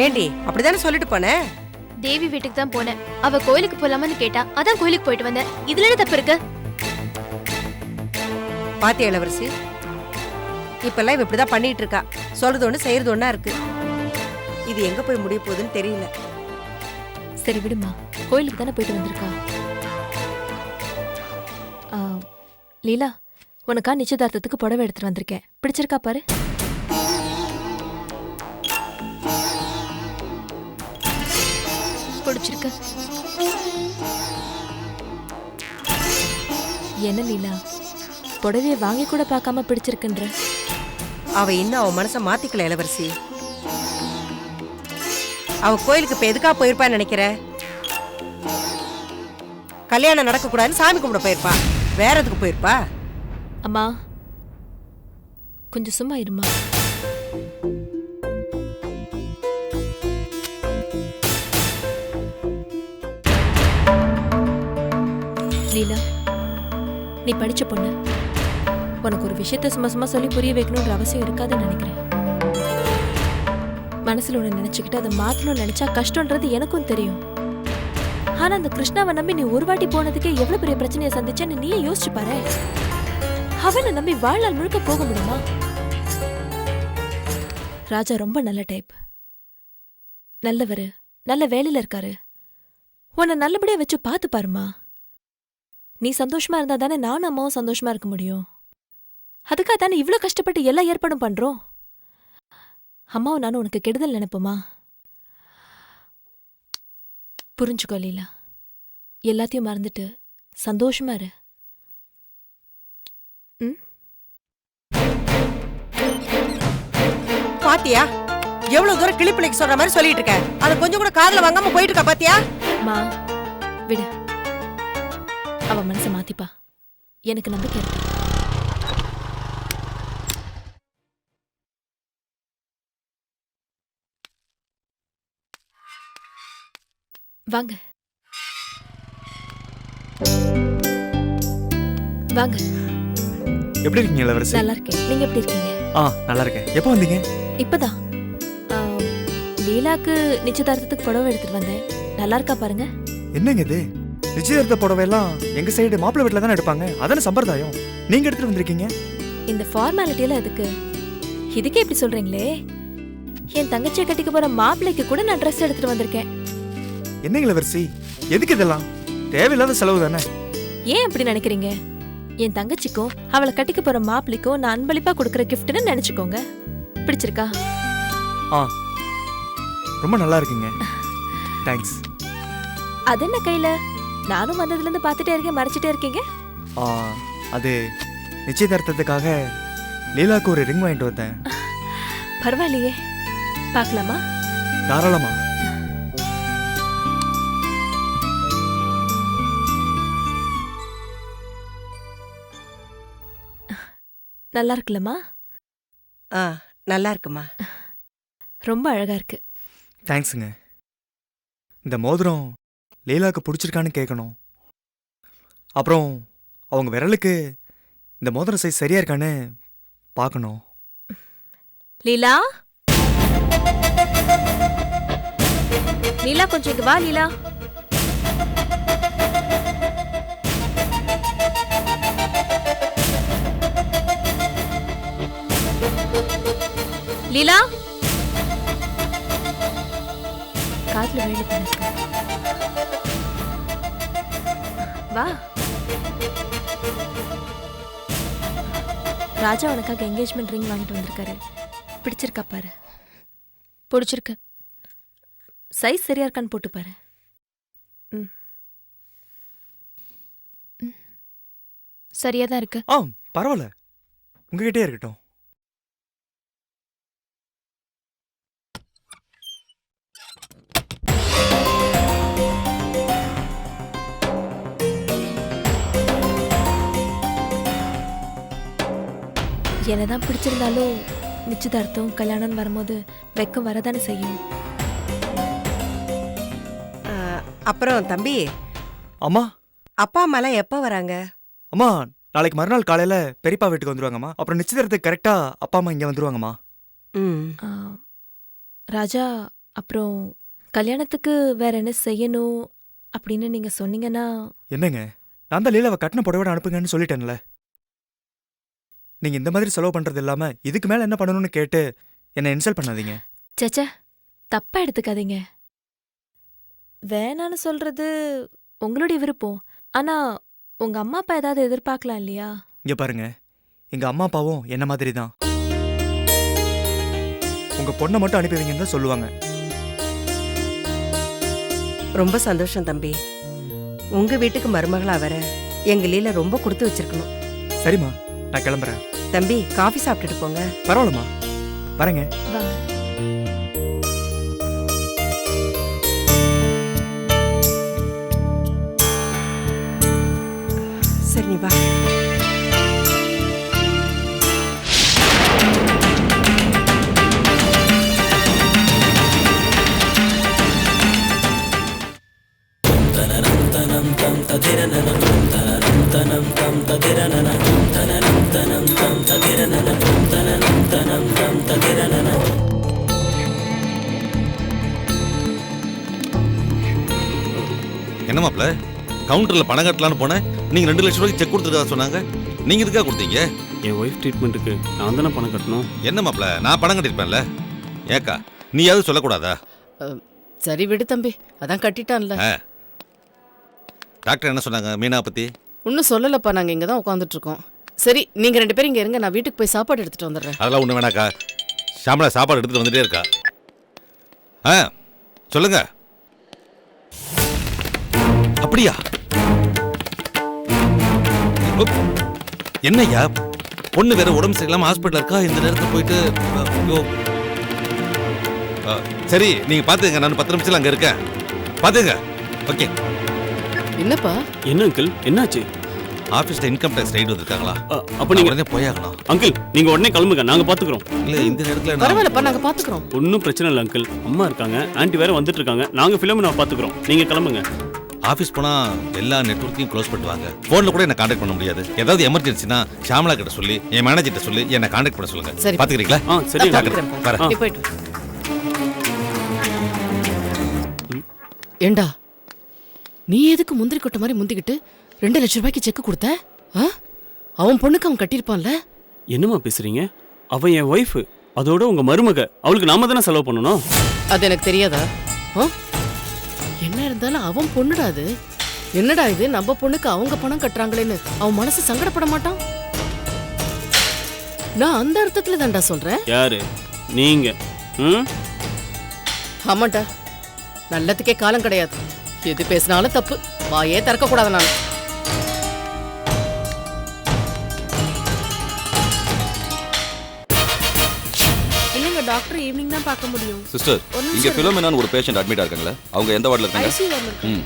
S12: ஏண்டி, அப்படிதானே சொல்லிட்டு போனேன்?
S11: தேவி வீட்டுக்கு தான் போனேன். அவ கோயிலுக்கு போலாமான்னு கேட்டா, அதான் கோயிலுக்கு போயிட்டு வந்தேன். இதுல என்ன தப்பு இருக்கு?
S12: பாத்தியா இளவரசி, இப்பெல்லாம் இவ இப்படிதான் பண்ணிட்டு இருக்கா. சொல்றது ஒண்ணு செய்யறது ஒண்ணா இருக்கு. இது எங்க போய் முடிய போகுதுன்னு தெரியல.
S7: சரி விடுமா, கோயிலுக்கு தானே போயிட்டு வந்திருக்கா. லீலா, உனக்கா நிச்சயதார்த்தத்துக்கு புடவை எடுத்துட்டு வந்திருக்கேன். பிடிச்சிருக்கா பாரு.
S11: பிடிச்சிருக்கு.
S7: என்ன லீலா, புடவைய வாங்கி கூட பார்க்காம பிடிச்சிருக்குன்ற?
S12: அவ இன்னும் அவ மனச மாத்திக்கல இளவரசி. அவ கோயிலுக்கு இப்ப எதுக்கா போயிருப்பான்னு நினைக்கிற? கல்யாணம் நடக்க கூடாதுன்னு சாமி கும்பிட போயிருப்பா. வேற எதுக்கு போயிருப்பா?
S7: அம்மா கொஞ்சம் சும்மா இருமா. லீலா, நீ படிச்ச பொண்ணு, உனக்கு ஒரு விஷயத்த சும்மா சும்மா சொல்லி புரிய வைக்கணும்ன்ற அவசியம் இருக்காதுன்னு நினைக்கிறேன். மனசுல ஒண்ணு நினைச்சுக்கிட்டு அதை மாத்தணும்னு நினைச்சா கஷ்டம்ன்றது எனக்கும் தெரியும். ஆனா அந்த கிருஷ்ணாவை நம்பி நீ ஒரு வாட்டி போனதுக்கே எவ்வளவு பெரிய பிரச்சனையை சந்திச்சேன்னு நீயே யோசிச்சு பாரு. அவனை நம்பி வாழ்நாள் முழுக்க போக முடியுமா? ராஜா ரொம்ப நல்ல டைப், நல்லவரு, நல்ல வேலையில இருக்காரு. உன்னை நல்லபடியா வச்சு பார்த்து பாருமா. நீ சந்தோஷமா இருந்தா தானே நானும் அம்மாவும் சந்தோஷமா இருக்க முடியும். அதுக்காக தானே இவ்ளோ கஷ்டப்பட்டு எல்லா ஏற்பாடும் பண்றோம். அம்மாவும் நானும் உனக்கு கெடுதல் நினைப்போமா? புரிஞ்சுக்கோ லீலா, எல்லாத்தையும் மறந்துட்டு சந்தோஷமா இரு.
S12: பாத்தியா எவ்வளவு தூரம் கிளிப்பிள்ளைக்கு சொல்ற மாதிரி சொல்லிட்டு இருக்க? அதை கொஞ்சம் கூட காதுல வாங்காம போயிட்டு இருக்கா பாத்தியா?
S7: மா விடு, அவ மனசை மாத்திப்பா. எனக்கு நம்பிக்கை இருக்கு. வாங்க வாங்க.
S14: எப்படி இருக்கீங்க இளவரசி?
S7: நல்லா இருக்கேன். நீங்க எப்படி இருக்கீங்க?
S14: நல்லா இருக்கேன். எப்போ வந்தீங்க?
S7: இப்பதான் லீலாக்கு நிச்சயதார்த்தத்துக்கு புடவை எடுத்துட்டு வந்தேன். நல்லா இருக்கா பாருங்க.
S14: என்னங்க இது? நிச்சயதார்த்த புடவை எல்லாம் எங்க சைடு மாப்பிள்ளை வீட்டுல தானே எடுப்பாங்க, அதான சம்பிரதாயம். நீங்க எடுத்துட்டு வந்திருக்கீங்க.
S7: இந்த ஃபார்மாலிட்டியில எதுக்கு? இதுக்கே இப்படி சொல்றீங்களே. என் தங்கச்சியை கட்டிக்க போற மாப்பிள்ளைக்கு கூட நான் ட்ரெஸ் எடுத்துட்டு வந்திருக்கேன்.
S14: என்ன இளவரசி, எதுக்கு இதெல்லாம்? தேவையில்லாத செலவு தானே.
S7: ஏன் அப்படி நினைக்கிறீங்க? என் தங்கச்சிக்கும் அவளை கட்டிக்க போற மாப்பிள்ளைக்கும் நான் அன்பளிப்பா கொடுக்கற கிஃப்ட்னு நினைச்சுக்கோங்க. பிடிச்சிருக்கா?
S14: ரொம்ப நல்லா இருக்குங்க. தேங்க்ஸ்.
S7: அது என்ன கையில? நானும் வந்ததுல இருந்து பார்த்துட்டே இருக்கேன், மறைச்சிட்டே இருக்கீங்க.
S14: அது நிச்சயதார்த்தத்துக்காக லீலாக்கு ஒரு ரிங் வாங்கிட்டு வந்தேன்.
S7: பரவாயில்லையே, பார்க்கலாமா?
S14: தாராளமா.
S7: நல்லா இருக்குல்லம்மா?
S12: நல்லா இருக்குமா.
S7: ரொம்ப அழகா இருக்கு.
S14: தேங்க்ஸுங்க. இந்த மோதிரம் லீலாக்கு பிடிச்சிருக்கான்னு கேட்கணும். அப்புறம் அவங்க விரலுக்கு இந்த மோதிரம் சைஸ் சரியா இருக்கான்னு பார்க்கணும்.
S7: லீலா, லீலா கொஞ்சம் இங்க வா. லீலா, லீலா, காதுல வேலை பண்ணிருக்க. வா. ராஜா உனக்காக என்கேஜ்மெண்ட் ரிங் வாங்கிட்டு வந்திருக்காரு. பிடிச்சிருக்கா பாரு. பிடிச்சிருக்கு. சைஸ் சரியா இருக்கான்னு போட்டு பாரு. சரியா தான் இருக்கு.
S14: பரவாயில்ல, உங்ககிட்டே இருக்கட்டும்.
S7: என்னதான் பிடிச்சிருந்தாலும் நிச்சயதார்த்தம் கல்யாணம் வரும்போது வெக்கம் வரதானே செய்யும்.
S12: அப்புறம் தம்பி,
S14: அம்மா,
S12: அப்பா அம்மாலாம் எப்போ வராங்க?
S14: அம்மா, நாளைக்கு மறுநாள் காலையில பெரியப்பா வீட்டுக்கு வந்துருவாங்கம்மா. அப்புறம் நிச்சயதார்த்தத்துக்கு கரெக்டா அப்பா அம்மா இங்க வந்துருவாங்கம்மா.
S7: ராஜா, அப்புறம் கல்யாணத்துக்கு வேற என்ன செய்யணும் அப்படின்னு நீங்க சொன்னீங்கன்னா?
S14: என்னங்க, நான் தான் லீலாவை கட்டின புடவை அனுப்புங்கன்னு சொல்லிட்டேன்ல. நீங்க இந்த மாதிரி செலவு பண்றது இல்லாம இதுக்கு மேல என்ன பண்ணணும்னு கேட்டு என்ன இன்சல்ட் பண்ணாதீங்க.
S7: சேச்சே, தப்பா எடுத்துக்காதீங்க. வேணான்னு சொல்றது உங்களுடைய விருப்பம். ஆனா உங்க அம்மா அப்பா ஏதாவது எதிர்பார்க்கலாம் இல்லையா?
S14: இங்க பாருங்க, எங்க அம்மா அப்பாவும் என்ன மாதிரி தான். உங்க பொண்ணை மட்டும் அனுப்பி வைங்கன்னு தான் சொல்லுவாங்க.
S12: ரொம்ப சந்தோஷம் தம்பி. உங்க வீட்டுக்கு மருமகளா வர எங்க லீலா ரொம்ப கொடுத்து வச்சிருக்கணும்.
S14: சரிம்மா, நான் கிளம்புறேன்.
S12: தம்பி, காஃபி சாப்பிட்டுட்டு போங்க.
S14: பரவாயில்லம்மா, வரேங்க.
S12: சரி, நீ வா.
S9: என்ன மாப்ள கவுண்டர்ல பணம் கட்டலான்னு போனேன், நீங்க 2 லட்சம் ரூபாய்க்கு செக் கொடுத்துருக்கா சொன்னாங்க. நீங்க இதுக்காக கொடுத்தீங்க?
S15: என் ஒய்ஃப் ட்ரீட்மெண்ட்டுக்கு நான் தானே பணம் கட்டணும்.
S9: என்ன மாப்ள, நான் பணம் கட்டிருப்பேன்ல. ஏக்கா நீயாவது சொல்லக்கூடாதா?
S10: சரி விடு தம்பி, அதான் கட்டிட்டான்ல.
S9: டாக்டர் என்ன சொன்னாங்க மீனா பத்தி?
S10: ஒன்றும் சொல்லலப்பா, நாங்கள் இங்கே தான் உட்காந்துட்டு இருக்கோம். சரி நீங்கள் 2 பேரும் இங்கே இருங்க, நான் வீட்டுக்கு போய் சாப்பாடு எடுத்துட்டு வந்துடுறேன்.
S9: அதெல்லாம் ஒண்ணு வேணாக்கா, ஷாமலா சாப்பாடு எடுத்துட்டு வந்துட்டே இருக்கா. சொல்லுங்க. அப்படியா? என்னய்யா பொண்ணு வேற உடம்பு சரியில்லாம ஹாஸ்பிட்டல் இருக்கா, இந்த நேரத்தில் போயிட்டு சரி நீங்க பாத்துங்க, நான் 10 நிமிஷத்துல அங்க இருக்கேன், பாத்துங்க. ஓகே.
S10: என்னப்பா?
S15: என்ன அங்கிள், என்னாச்சு?
S9: ஆபீஸ்ல இன்கம் டேக்ஸ் ரைட் வந்திருக்காங்களா?
S15: அப்ப நீங்க
S9: உடனே போயாகணும்.
S15: அங்கிள் நீங்க உடனே கிளம்புங்க, நாங்க பாத்துக்கிறோம்.
S9: இல்ல இந்த நேரத்துல
S10: பரவாயில்லப்பா, நாங்க பாத்துக்கிறோம்.
S15: ஒன்றும் பிரச்சனை இல்லை அங்கிள், அம்மா இருக்காங்க, ஆன்ட்டி வேற வந்துட்டு இருக்காங்க, நாங்க ஃபிலிம் நான் பாத்துக்கிறோம், நீங்க கிளம்புங்க.
S9: ஆஃபீஸ் போனா எல்லா நெட்வொர்க்கையும் க்ளோஸ் பண்ணுவாங்க. ஃபோன்ல கூட என்ன கான்டாக்ட் பண்ண முடியாது. ஏதாவது எமர்ஜென்சினா ஷாமலா கிட்ட சொல்லி, என் மேனேஜர்ட்ட சொல்லி என்ன கான்டாக்ட் பண்ண சொல்லுங்க.
S10: சரி
S9: பாத்துக்கிறீங்களா?
S15: சரி
S9: வரேன்.
S10: நீ போயிட்டு ஏண்டா, நீ எதுக்கு முந்திரி கொட்ட மாதிரி முந்திக்கிட்டு 2 லட்சம் ரூபாய்க்கு செக் கொடுத்த? அவன் பொண்ணுக்கு அவன் கட்டியிருப்பான்ல.
S15: என்னம்மா பேசுறீங்க? அவ என் ஒய்ஃப், அதோட உங்க மருமக, அவளுக்கு நாம தானே செலவு பண்ணணும்.
S10: அது எனக்கு தெரியாதா? என்ன இருந்தாலும் அவன் பொண்ணுடா அது. என்னடா இது, நம்ம பொண்ணுக்கு அவங்க பணம் கட்டுறாங்களேன்னு அவன் மனசு சங்கடப்பட மாட்டான்? நான் அந்த அர்த்தத்துல தான்டா சொல்றேன்.
S15: யாரு நீங்க?
S10: ஆமாண்டா, நல்லதுக்கே காலம் கிடையாது. எது பேசினாலும் தப்பு, வாயே திறக்க கூடாது. நான்
S7: இல்லைங்க, டாக்டர் ஈவினிங் தான் பார்க்க முடியும்.
S16: சிஸ்டர், இங்க பிலோமினான்னு ஒரு பேஷண்ட் அட்மிட் ஆயிருக்காங்களே, அவங்க எந்த வார்டில் இருக்காங்க?
S7: ஐசியூ வார்டில் இருக்காங்க.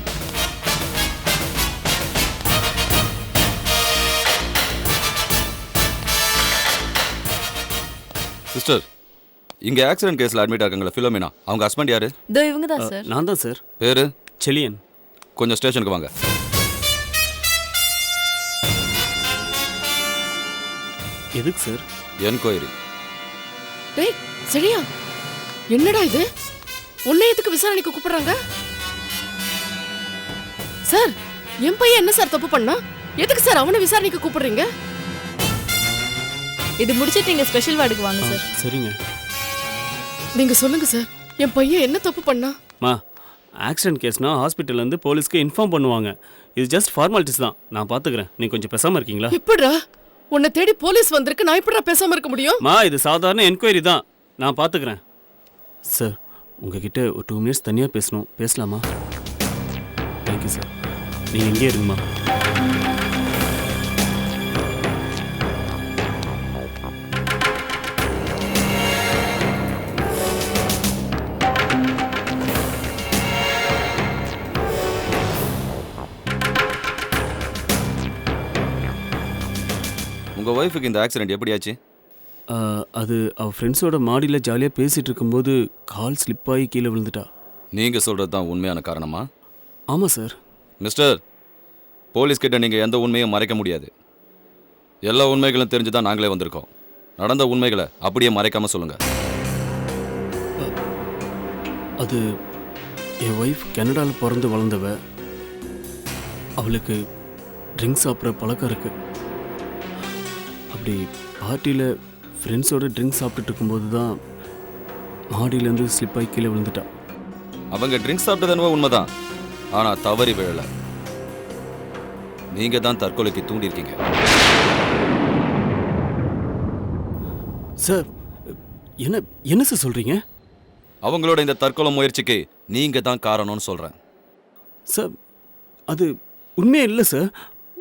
S16: சிஸ்டர், இங்க ஆக்சிடென்ட் கேஸ்ல அட்மிட் ஆயிருக்காங்களே பிலோமினா, அவங்க ஹஸ்பண்ட் யாரு?
S7: இதோ இவங்க தான் சார்.
S15: நான் தான் சார்.
S16: பேரு?
S15: செலியன்.
S16: கொஞ்சம் ஸ்டேஷனுக்கு வாங்க.
S15: எதுக்கு சார்?
S16: என்கொயரி.
S10: டேய் சரியா, என்னடா இது, உன்னை எதுக்கு விசாரணைக்கு கூப்பிடுறாங்க? சார், என் பையன் என்ன சார் தப்பு பண்ணா? எதுக்கு சார் அவனை விசாரணைக்கு கூப்பிடுறீங்க?
S7: இது முடிச்சிட்டு நீங்க ஸ்பெஷல் வார்டுக்கு வாங்க சார்.
S15: சரிங்க.
S10: நீங்க சொல்லுங்க சார், என் பையன் என்ன தப்பு பண்ணா?
S15: மா, ஆக்சிடென்ட் கேஸ்னா ஹாஸ்பிட்டல்ல இருந்து போலீஸ்க்கு இன்ஃபார்ம் பண்ணுவாங்க. இது ஜஸ்ட் ஃபார்மாலிட்டிஸ் தான், நான் பாத்துக்கிறேன். நீ கொஞ்சம் பேசாம இருக்கீங்களா?
S10: எப்படிடா உன்னை தேடி போலீஸ் வந்திருக்கு, நான் எப்படிடா பேசாம இருக்க முடியும்?
S15: மா, இது சாதாரண என்கொயரி தான், நான் பாத்துக்கிறேன். சார், உங்ககிட்ட ஒரு 2 மினிட்ஸ் தனியா பேசணும், பேசலாமா? Thank you sir. நீங்க எங்கே இருங்கம்மா.
S16: உங்க ஒய்ஃபுக்கு இந்த ஆக்சிடென்ட் எப்படி ஆச்சு?
S15: அது அவள் ஃப்ரெண்ட்ஸோட மாடியில் ஜாலியாக பேசிகிட்டு இருக்கும்போது கால் ஸ்லிப் ஆகி கீழே விழுந்துட்டா.
S16: நீங்கள் சொல்கிறது தான் உண்மையான காரணமா?
S15: ஆமாம் சார்.
S16: மிஸ்டர், போலீஸ்கிட்ட நீங்கள் எந்த உண்மையும் மறைக்க முடியாது. எல்லா உண்மைகளும் தெரிஞ்சு தான் நாங்களே வந்திருக்கோம். நடந்த உண்மைகளை அப்படியே மறைக்காமல் சொல்லுங்கள்.
S15: அது என் ஒய்ஃப் கனடாவில் பிறந்து வளர்ந்தவ. அவளுக்கு ட்ரிங்க்ஸ் சாப்பிட்ற பழக்கம் இருக்குது. அப்படி பார்ட்டியில் ஃப்ரெண்ட்ஸோட ட்ரிங்க்ஸ் சாப்பிட்டுட்டு இருக்கும்போது தான் மாடியிலேருந்து ஸ்லிப் ஆகி கீழே விழுந்துட்டா.
S16: அவங்க ட்ரிங்க்ஸ் சாப்பிட்டது உண்மைதான், ஆனால் தவறி விழலை. நீங்கள் தான் தற்கொலைக்கு தூண்டியிருக்கீங்க.
S15: சார், என்ன சார் சொல்கிறீங்க?
S16: அவங்களோட இந்த தற்கொலை முயற்சிக்கு நீங்கள் தான் காரணம்னு சொல்கிறேன்.
S15: சார், அது உண்மையே இல்லை சார்.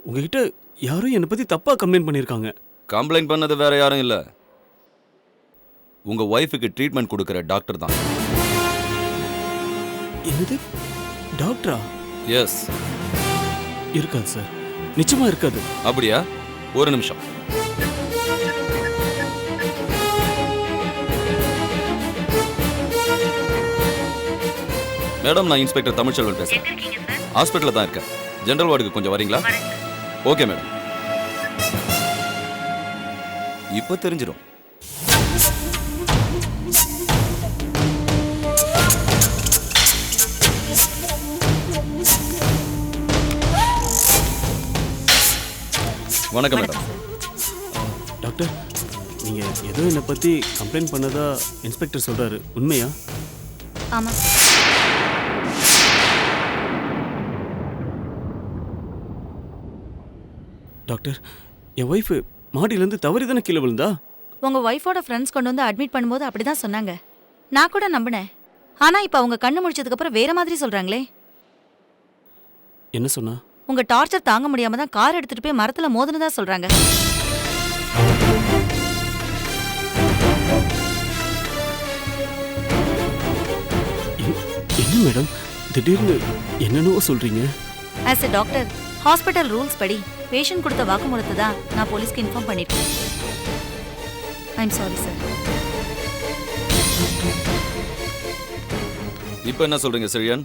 S15: உங்ககிட்ட யாரும் என்னை பற்றி தப்பாக கம்ப்ளைண்ட் பண்ணியிருக்காங்க.
S16: கம்ப்ளைண்ட் பண்ணது வேற யாரும் இல்லை, உங்க ஒய்ஃபுக்கு ட்ரீட்மெண்ட் கொடுக்குற டாக்டர் தான்.
S15: என்னது, டாக்டரா?
S16: எஸ்.
S15: இருக்காது சார், நிச்சயமா இருக்காது.
S16: அப்படியா? ஒரு நிமிஷம். மேடம், நான் இன்ஸ்பெக்டர் தமிழ்ச்செல்வன் பேசுறேன். ஹாஸ்பிட்டலில் தான் இருக்கேன். ஜெனரல் வார்டுக்கு கொஞ்சம் வரீங்களா? Okay madam. இப்போ தெரிஞ்சிடும். வணக்கம் மேடம்.
S15: டாக்டர் நீங்கள் ஏதோ என்னை பற்றி கம்ப்ளைண்ட் பண்ணதா இன்ஸ்பெக்டர் சொல்கிறாரு, உண்மையா?
S2: ஆமா.
S15: டாக்டர், என் ஒய்ஃபு மாடியிலேருந்து தவறி தானே கீழே விழுந்தா?
S2: உங்க ஒய்ஃபோட ஃப்ரெண்ட்ஸ் கொண்டு வந்து அட்மிட் பண்ணும்போது அப்படிதான் சொன்னாங்க. நான் கூட நம்பினேன். ஆனா இப்ப அவங்க கண்ணு முழிச்சதுக்கு அப்புறம் வேற மாதிரி சொல்றாங்களே.
S15: என்ன சொன்னா?
S2: உங்க டார்ச்சர் தாங்க முடியாம தான் கார் எடுத்துட்டு போய் மரத்துல மோதுனதா சொல்றாங்க.
S15: என்ன மேடம் திடீர்னு என்னென்னவோ சொல்றீங்க?
S2: As a doctor hospital rules படி பேஷண்ட் கொடுத்த வாக்குமூலத்தை தான் நான் போலீஸ்க்கு இன்ஃபார்ம் பண்ணிருக்கேன். I'm sorry sir.
S16: இப்போ என்ன சொல்றீங்க செழியன்?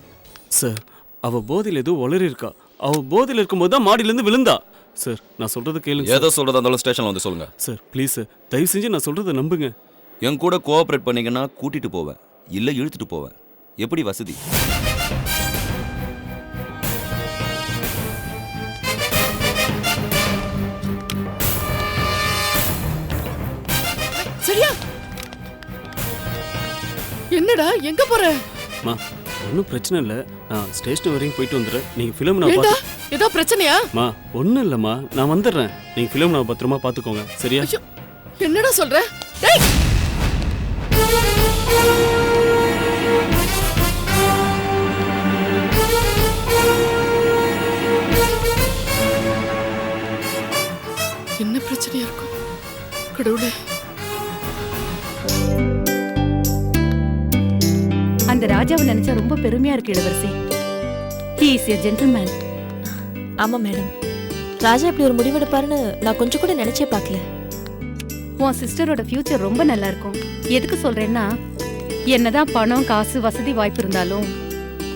S15: சார், அவ போதையில் ஏதோ உளறி இருக்கா. அவ போதையில் இருக்கும்போது தான் மாடியிலேருந்து விழுந்தா. சார், நான் சொல்றது கேளுங்க.
S16: ஏதோ சொல்றதா இருந்தாலும் ஸ்டேஷன்ல வந்து சொல்லுங்க.
S15: சார் ப்ளீஸ் சார், தயவு செஞ்சு நான் சொல்றதை நம்புங்க.
S16: என் கூட கோஆப்ரேட் பண்ணீங்கன்னா கூட்டிட்டு போவேன், இல்லை இழுத்துட்டு போவேன். எப்படி வசதி?
S10: சரியா? என்னடா எங்க போற?
S15: மா, ஒன்றும் பிரச்சனை இல்லை. நான் ஸ்டேஷன் வரைக்கும் போயிட்டு வந்துடுறேன். நீங்கள் ஃபிலிம்
S10: ஏண்டா ஏதோ பிரச்சனையா?
S15: மா, ஒன்றும் இல்லைம்மா, நான் வந்துடுறேன். நீங்கள் ஃபிலிம் நான் பத்திரமா பார்த்துக்கோங்க, சரியா?
S10: என்னடா சொல்ற? டேய், என்ன பிரச்சனையா இருக்கும் கடவுளே?
S17: அந்த ராஜாவை நினைச்சா ரொம்ப பெருமையா இருக்கு Ilavarasi. He is a gentleman.
S7: ஆமா மேடம், ராஜா இப்படி ஒரு முடிவெடுப்பாருன்னு நான் கொஞ்சம் கூட நினைச்சே பார்க்கல.
S17: உன் சிஸ்டரோட ஃபியூச்சர் ரொம்ப நல்லா இருக்கும். எதுக்கு சொல்றேன்னா, என்னதான் பணம் காசு வசதி வாய்ப்பு இருந்தாலும்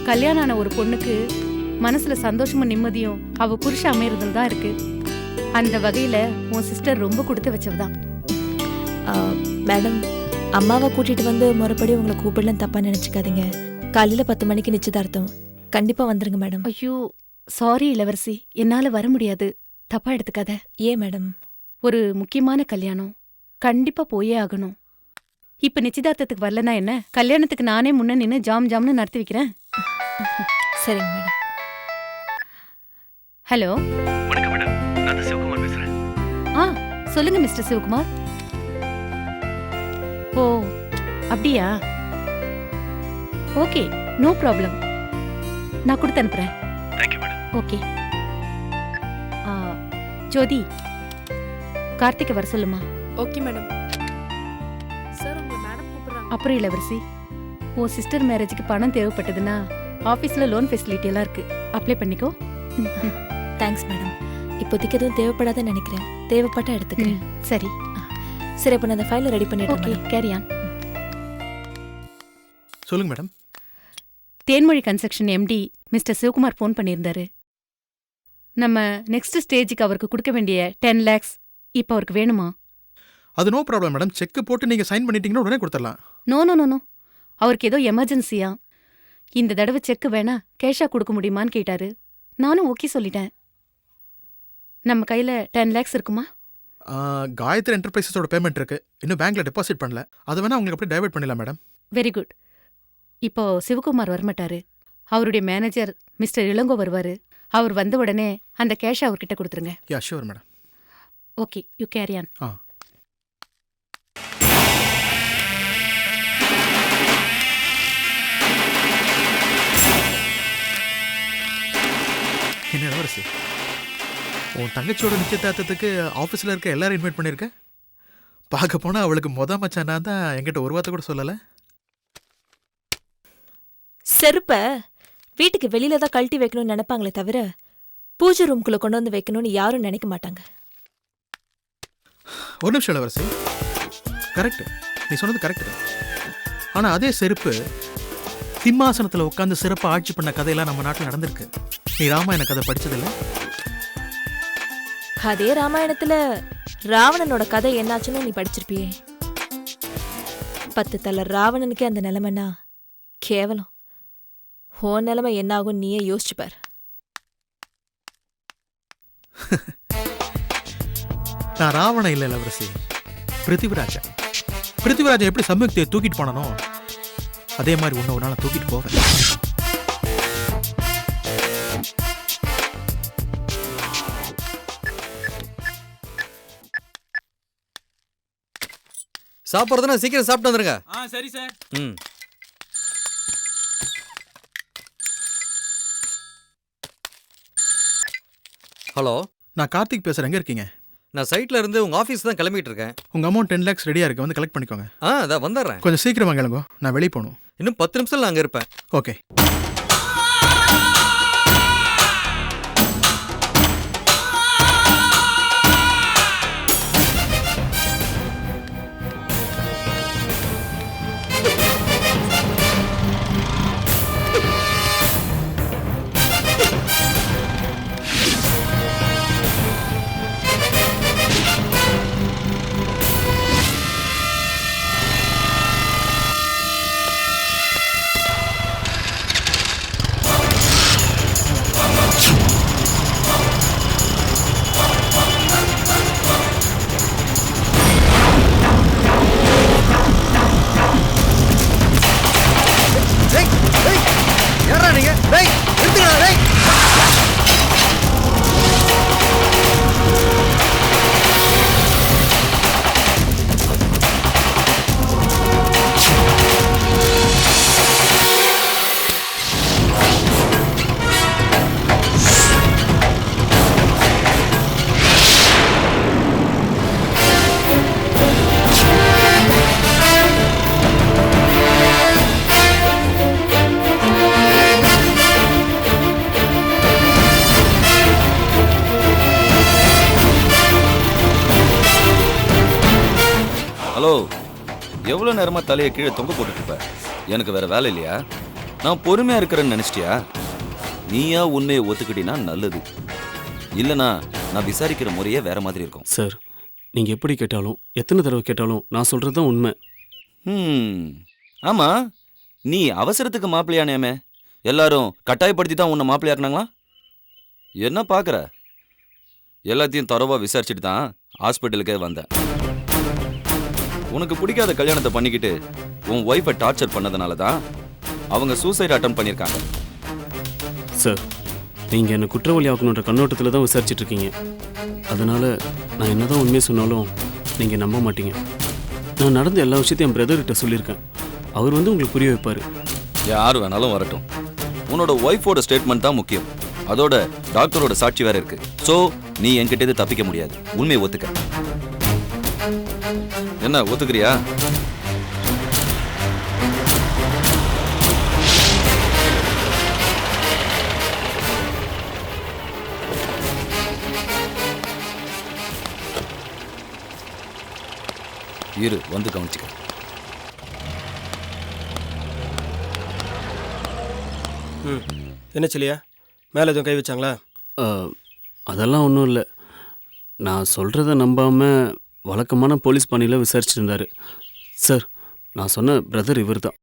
S17: கல்யாணம் ஆன ஒரு பொண்ணுக்கு மனசுல சந்தோஷமும் நிம்மதியும் அவ புருஷ அமையறதுல தான் இருக்கு. அந்த வகையில உன் சிஸ்டர் ரொம்ப கொடுத்து வச்சவதான்.
S7: மேடம், அம்மாவை கூட்டிட்டு வந்து முறைப்படி உங்களை கூப்பிடலாம், தப்பா நினைச்சுக்காதீங்க. காலையில 10 மணிக்கு நிச்சயதார்த்தம். கண்டிப்பா வந்துருங்க மேடம்.
S17: ஐயோ சாரி இளவரசி, என்னால வர முடியாது. தப்பா எடுத்துக்காத.
S7: ஏன் மேடம்?
S17: ஒரு முக்கியமான கல்யாணம், கண்டிப்பா போயே ஆகணும். இப்ப நிச்சயதார்த்தத்துக்கு வரலனா என்ன, கல்யாணத்துக்கு நானே முன்ன நின்று ஜாம் ஜாம்னு நடத்தி வைக்கிறேன்.
S7: சரிங்க மேடம்.
S17: ஹலோ.
S18: வணக்கம் மேடம், நான் சிவகுமார் பேசுறேன்.
S17: சொல்லுங்க மிஸ்டர் சிவகுமார். ஓ அப்படியா? Okay, no problem. நான் கொடுத்து அனுப்புறேன்.
S18: Thank you madam.
S17: Okay. Jyothi, Karthigai வர சொல்லுமா.
S7: Okay madam. சார், உங்க மேடம் கூப்பிடுறாங்க.
S17: அப்புறம் இளவரசி, உன் சிஸ்டர் மேரேஜுக்கு பணம் தேவைப்பட்டதுன்னா ஆஃபீஸில் லோன் ஃபெசிலிட்டி எல்லாம் இருக்கு, அப்ளை பண்ணிக்கோ.
S7: Thanks madam. இப்போதைக்கு எதுவும் தேவைப்படாதுன்னு நினைக்கிறேன். தேவைப்பட்டா எடுத்துக்கிறேன்.
S17: சரி
S7: சரி, அப்போ நான் அந்த ஃபைலை ரெடி பண்ணிடுறேன்.
S17: Okay, carry on.
S14: சொல்லுங்க madam.
S17: Thenmozhi construction MD mister Sivakumar phone பண்ணியிருந்தாரு. நம்ம நெக்ஸ்ட் ஸ்டேஜுக்கு அவருக்கு கொடுக்க வேண்டிய 10 lakhs இப்போ அவருக்கு வேணுமா?
S14: அது நோ ப்ராப்ளம் மேடம். செக் போட்டு நீங்க சைன் பண்ணிட்டீங்கன்னா உடனே கொடுத்துடலாம்.
S17: நோ நோ நோ நோ, அவருக்கு ஏதோ எமர்ஜென்சியா. இந்த தடவை செக் வேணா கேஷா கொடுக்க முடியுமான்னு கேட்டாரு. நானும் ஓகே சொல்லிட்டேன். நம்ம கையில 10 lakhs இருக்குமா?
S14: காயத்ரி என்டர்பிரைசஸோட பேமெண்ட் இருக்கு, இன்னும் பேங்க்ல டெபாசிட் பண்ணல. அது வேணா உங்களுக்கு அப்படியே டைவர்ட் பண்ணிடலாம் மேடம்.
S17: Very good. இப்போ சிவகுமார் வரமாட்டாரு, அவருடைய மேனேஜர் மிஸ்டர் இளங்கோ வருவாரு. அவர் வந்த உடனே அந்த கேஷ் அவர்கிட்ட கொடுத்துருங்க.
S14: Yeah sure madam.
S17: Okay, you carry on.
S14: என்ன இளவரசி, உன் தங்கச்சியோட நிச்சயதார்த்தத்துக்கு ஆஃபீஸில் இருக்க எல்லாரும் இன்வைட் பண்ணியிருக்க. பார்க்க போனால் அவளுக்கு மச்சான் நான் தான், என்கிட்ட ஒரு வார்த்தை கூட சொல்லலை.
S7: செருப்ப வீட்டுக்கு வெளியில தான் கழட்டி வைக்கணும்னு நினைப்பாங்களே தவிர பூஜை ரூம்குள்ள கொண்டு வந்து வைக்கணும்னு யாரும் நினைக்க மாட்டாங்க.
S14: ஒரு நிமிஷம் இளவரசி, கரெக்ட், நீ சொன்னது கரெக்ட் தான். ஆனால் அதே செருப்பு சிம்மாசனத்தில் உட்காந்து சிறப்பாக ஆட்சி பண்ண கதையெல்லாம் நம்ம நாட்டில் நடந்திருக்கு. நீ ராமாயண கதை படிச்சதில்லை?
S7: அதே ராமாயணத்துல ராவணனோட கதை என்னாச்சுன்னு நீ படிச்சிருப்பியே. 10 தலை ராவணனுக்கே அந்த நிலைமைன்னா கேவலம். ஓ நிலைமை என்ன ஆகும் நீயே யோசிச்சுப்பார்.
S14: நான் ராவணன் இல்லை இளவரசி, பிருத்திவிராஜன். பிருத்திவிராஜன் எப்படி சம்யுக்தியை தூக்கிட்டு போனானோ அதே மாதிரி உன்னை ஒரு நாள் தூக்கிட்டு போவேன்.
S19: சாப்பிட்றதுனா சீக்கிரம் சாப்பிட்டு வந்துருங்க.
S20: சரி சார்.
S19: ம். ஹலோ,
S14: நான் கார்த்திக் பேசுறேன். எங்க இருக்கீங்க?
S19: நான் சைட்ல இருந்து உங்க ஆஃபீஸ் தான் கிளம்பிட்டு இருக்கேன்.
S14: உங்க அமௌண்ட் 10 lakhs ரெடியா இருக்கு, வந்து கலெக்ட் பண்ணிக்கோங்க.
S19: அதான் வந்துடுறேன்.
S14: கொஞ்சம் சீக்கிரமா கிளம்புங்க, நான் வெளியே போகணும்.
S19: இன்னும் 10 நிமிஷம் நான் அங்கே இருப்பேன்.
S14: ஓகே.
S16: ஹலோ, எவ்வளோ நேரமாக தலையை கீழே தொங்க போட்டுட்டு இருப்ப? எனக்கு வேற வேலை இல்லையா? நான் பொறுமையாக இருக்கிறேன்னு நினச்சிட்டியா? நீயா உண்மையை ஒத்துக்கிட்டினா நல்லது, இல்லைனா நான் விசாரிக்கிற முறையே வேற மாதிரி இருக்கும்.
S15: சார், நீங்கள் எப்படி கேட்டாலும் எத்தனை தடவை கேட்டாலும் நான் சொல்கிறது தான் உண்மை.
S16: ஆமாம், நீ அவசரத்துக்கு மாப்பிள்ளையானேமே, எல்லாரும் கட்டாயப்படுத்தி தான் உன்னை மாப்பிள்ளையாக்குனாங்களா? என்ன பார்க்குற? எல்லாத்தையும் தரவாக விசாரிச்சுட்டு தான் ஹாஸ்பிட்டலுக்கே வந்தேன். உனக்கு பிடிக்காத கல்யாணத்தை பண்ணிக்கிட்டு உன் ஒய்ஃபை டார்ச்சர் பண்ணதுனால தான் அவங்க சூசைட் அட்டம் பண்ணியிருக்காங்க.
S15: சார், நீங்கள் என்னை குற்றவாளி ஆக்கணுன்ற கண்ணோட்டத்தில் தான் விசாரிச்சுட்டு இருக்கீங்க. அதனால் நான் என்ன தான் உண்மையை சொன்னாலும் நீங்கள் நம்ப மாட்டீங்க. நான் நடந்த எல்லா விஷயத்தையும் என் பிரதர்கிட்ட சொல்லியிருக்கேன். அவர் வந்து உங்களுக்கு புரிய வைப்பார்.
S16: யார் வேணாலும் வரட்டும், உன்னோட ஒய்ஃபோட ஸ்டேட்மெண்ட் தான் முக்கியம். அதோட டாக்டரோட சாட்சி வேற இருக்கு. ஸோ நீ என்கிட்ட தப்பிக்க முடியாது. உண்மையை ஒத்துக்க. என்ன ஒத்துக்கிறியா? இரு, வந்து கவனிச்சுக்க.
S20: என்ன சொல்லியா? மேலே எதுவும் கை வச்சாங்களா?
S15: அதெல்லாம் ஒன்றும் இல்லை. நான் சொல்கிறத நம்பாமல் வழக்கமான போலீஸ் பணியில் விசாரிச்சுட்டு இருந்தார். சார், நான் சொன்ன பிரதர் இவர் தான்.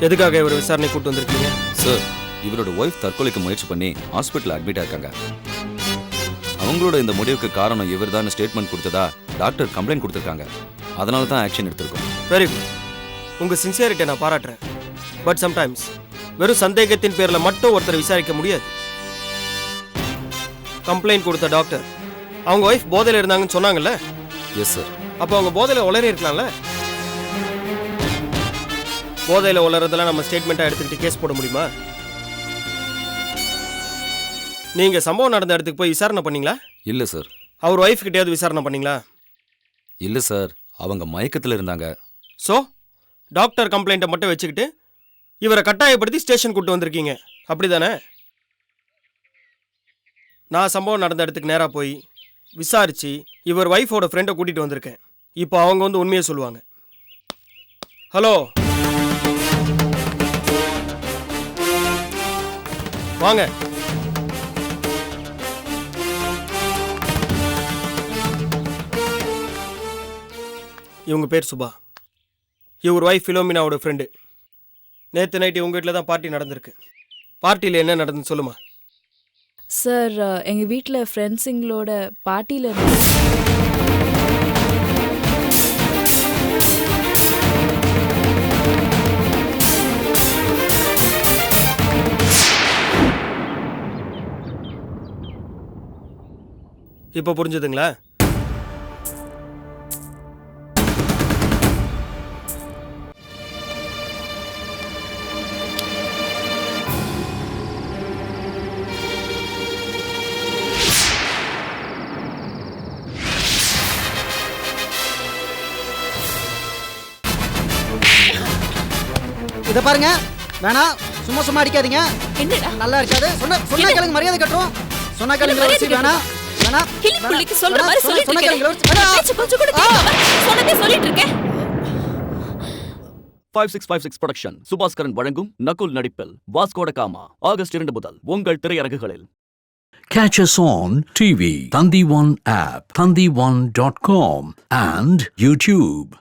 S20: எதுக்காக இவர் விசாரணை கூட்டு வந்திருக்கீங்க?
S16: சார், இவரோட ஒய்ஃப் தற்கொலைக்கு முயற்சி பண்ணி ஹாஸ்பிட்டல் அட்மிட் ஆயிருக்காங்க. அவங்களோட இந்த முடிவுக்கு காரணம் இவர் தான் ஸ்டேட்மெண்ட் கொடுத்ததா டாக்டர் கம்ப்ளைண்ட் கொடுத்துருக்காங்க. அதனால தான் ஆக்ஷன் எடுத்திருக்கோம்.
S20: Very good. உங்கள் சின்சியாரிட்டியை நான் பாராட்டுறேன். பட் சம்டைம்ஸ் வெறும் சந்தேகத்தின் பேரில் மட்டும் ஒருத்தரை விசாரிக்க முடியாது. கம்ப்ளைண்ட் கொடுத்த டாக்டர் அவங்க ஒய்ஃப் போதையில் இருந்தாங்கன்னு சொன்னாங்கல்ல?
S16: Yes sir.
S20: அப்போ அவங்க போதையில் உளறி இருக்கலாம்ல? போதையில் உளறதெல்லாம் நம்ம ஸ்டேட்மெண்ட்டாக எடுத்துக்கிட்டு கேஸ் போட முடியுமா? நீங்கள் சம்பவம் நடந்த இடத்துக்கு போய் விசாரணை பண்ணீங்களா?
S16: இல்லை சார்.
S20: அவர் ஒய்ஃப் கிட்டேயாவது விசாரணை பண்ணீங்களா?
S16: இல்லை சார், அவங்க மயக்கத்தில் இருந்தாங்க.
S20: ஸோ டாக்டர் கம்ப்ளைண்ட்டை மட்டும் வச்சுக்கிட்டு இவரை கட்டாயப்படுத்தி ஸ்டேஷன் கூட்டு வந்திருக்கீங்க, அப்படி தானே? நான் சம்பவம் நடந்த இடத்துக்கு நேராக போய் விசாரித்து இவர் ஒய்ஃபோட ஃப்ரெண்டை கூட்டிகிட்டு வந்திருக்கேன். இப்போ அவங்க வந்து உண்மையை சொல்லுவாங்க. ஹலோ, வாங்க. இவங்க பேர் சுபா. இவர் ஒய்ஃப் ஃபிலோமினாவோட ஃப்ரெண்டு. நேற்று நைட்டு உங்கள் வீட்டில் தான் பார்ட்டி நடந்திருக்கு. பார்ட்டியில் என்ன நடந்துன்னு சொல்லுமா?
S7: சார் எங்கள் வீட்டில் ஃப்ரெண்ட்ஸுங்களோட பார்ட்டியில்
S20: இப்போ புரிஞ்சுதுங்களா?
S21: இத பாருங்க, வேணா சும்மா சும்மா அடிக்காதீங்க.
S7: என்னடா
S21: நல்லா இருக்காது. சொன்னா கேளுங்க, மரியாதை கட்டுறோம். சொன்னா கேளுங்க வச்சு வேணா வேணா
S7: கிளிப்புள்ளிக்கு சொல்ற மாதிரி சொல்லிட்டு
S21: சொன்னா
S7: இருக்கேன்.
S21: கேளுங்க வேணா.
S7: பேச்சு கொஞ்சம் கூட கேட்காம சொன்னதே சொல்லிட்டு இருக்கேன்.
S1: 5656 புரொடக்ஷன் சுபாஸ்கரன் வழங்கும் நகுல் நடிப்பில் வாஸ்கோட காமா ஆகஸ்ட் 2 முதல் உங்கள் திரையரங்குகளில்.
S22: Catch us on TV, Thandivan app, thandivan.com and YouTube.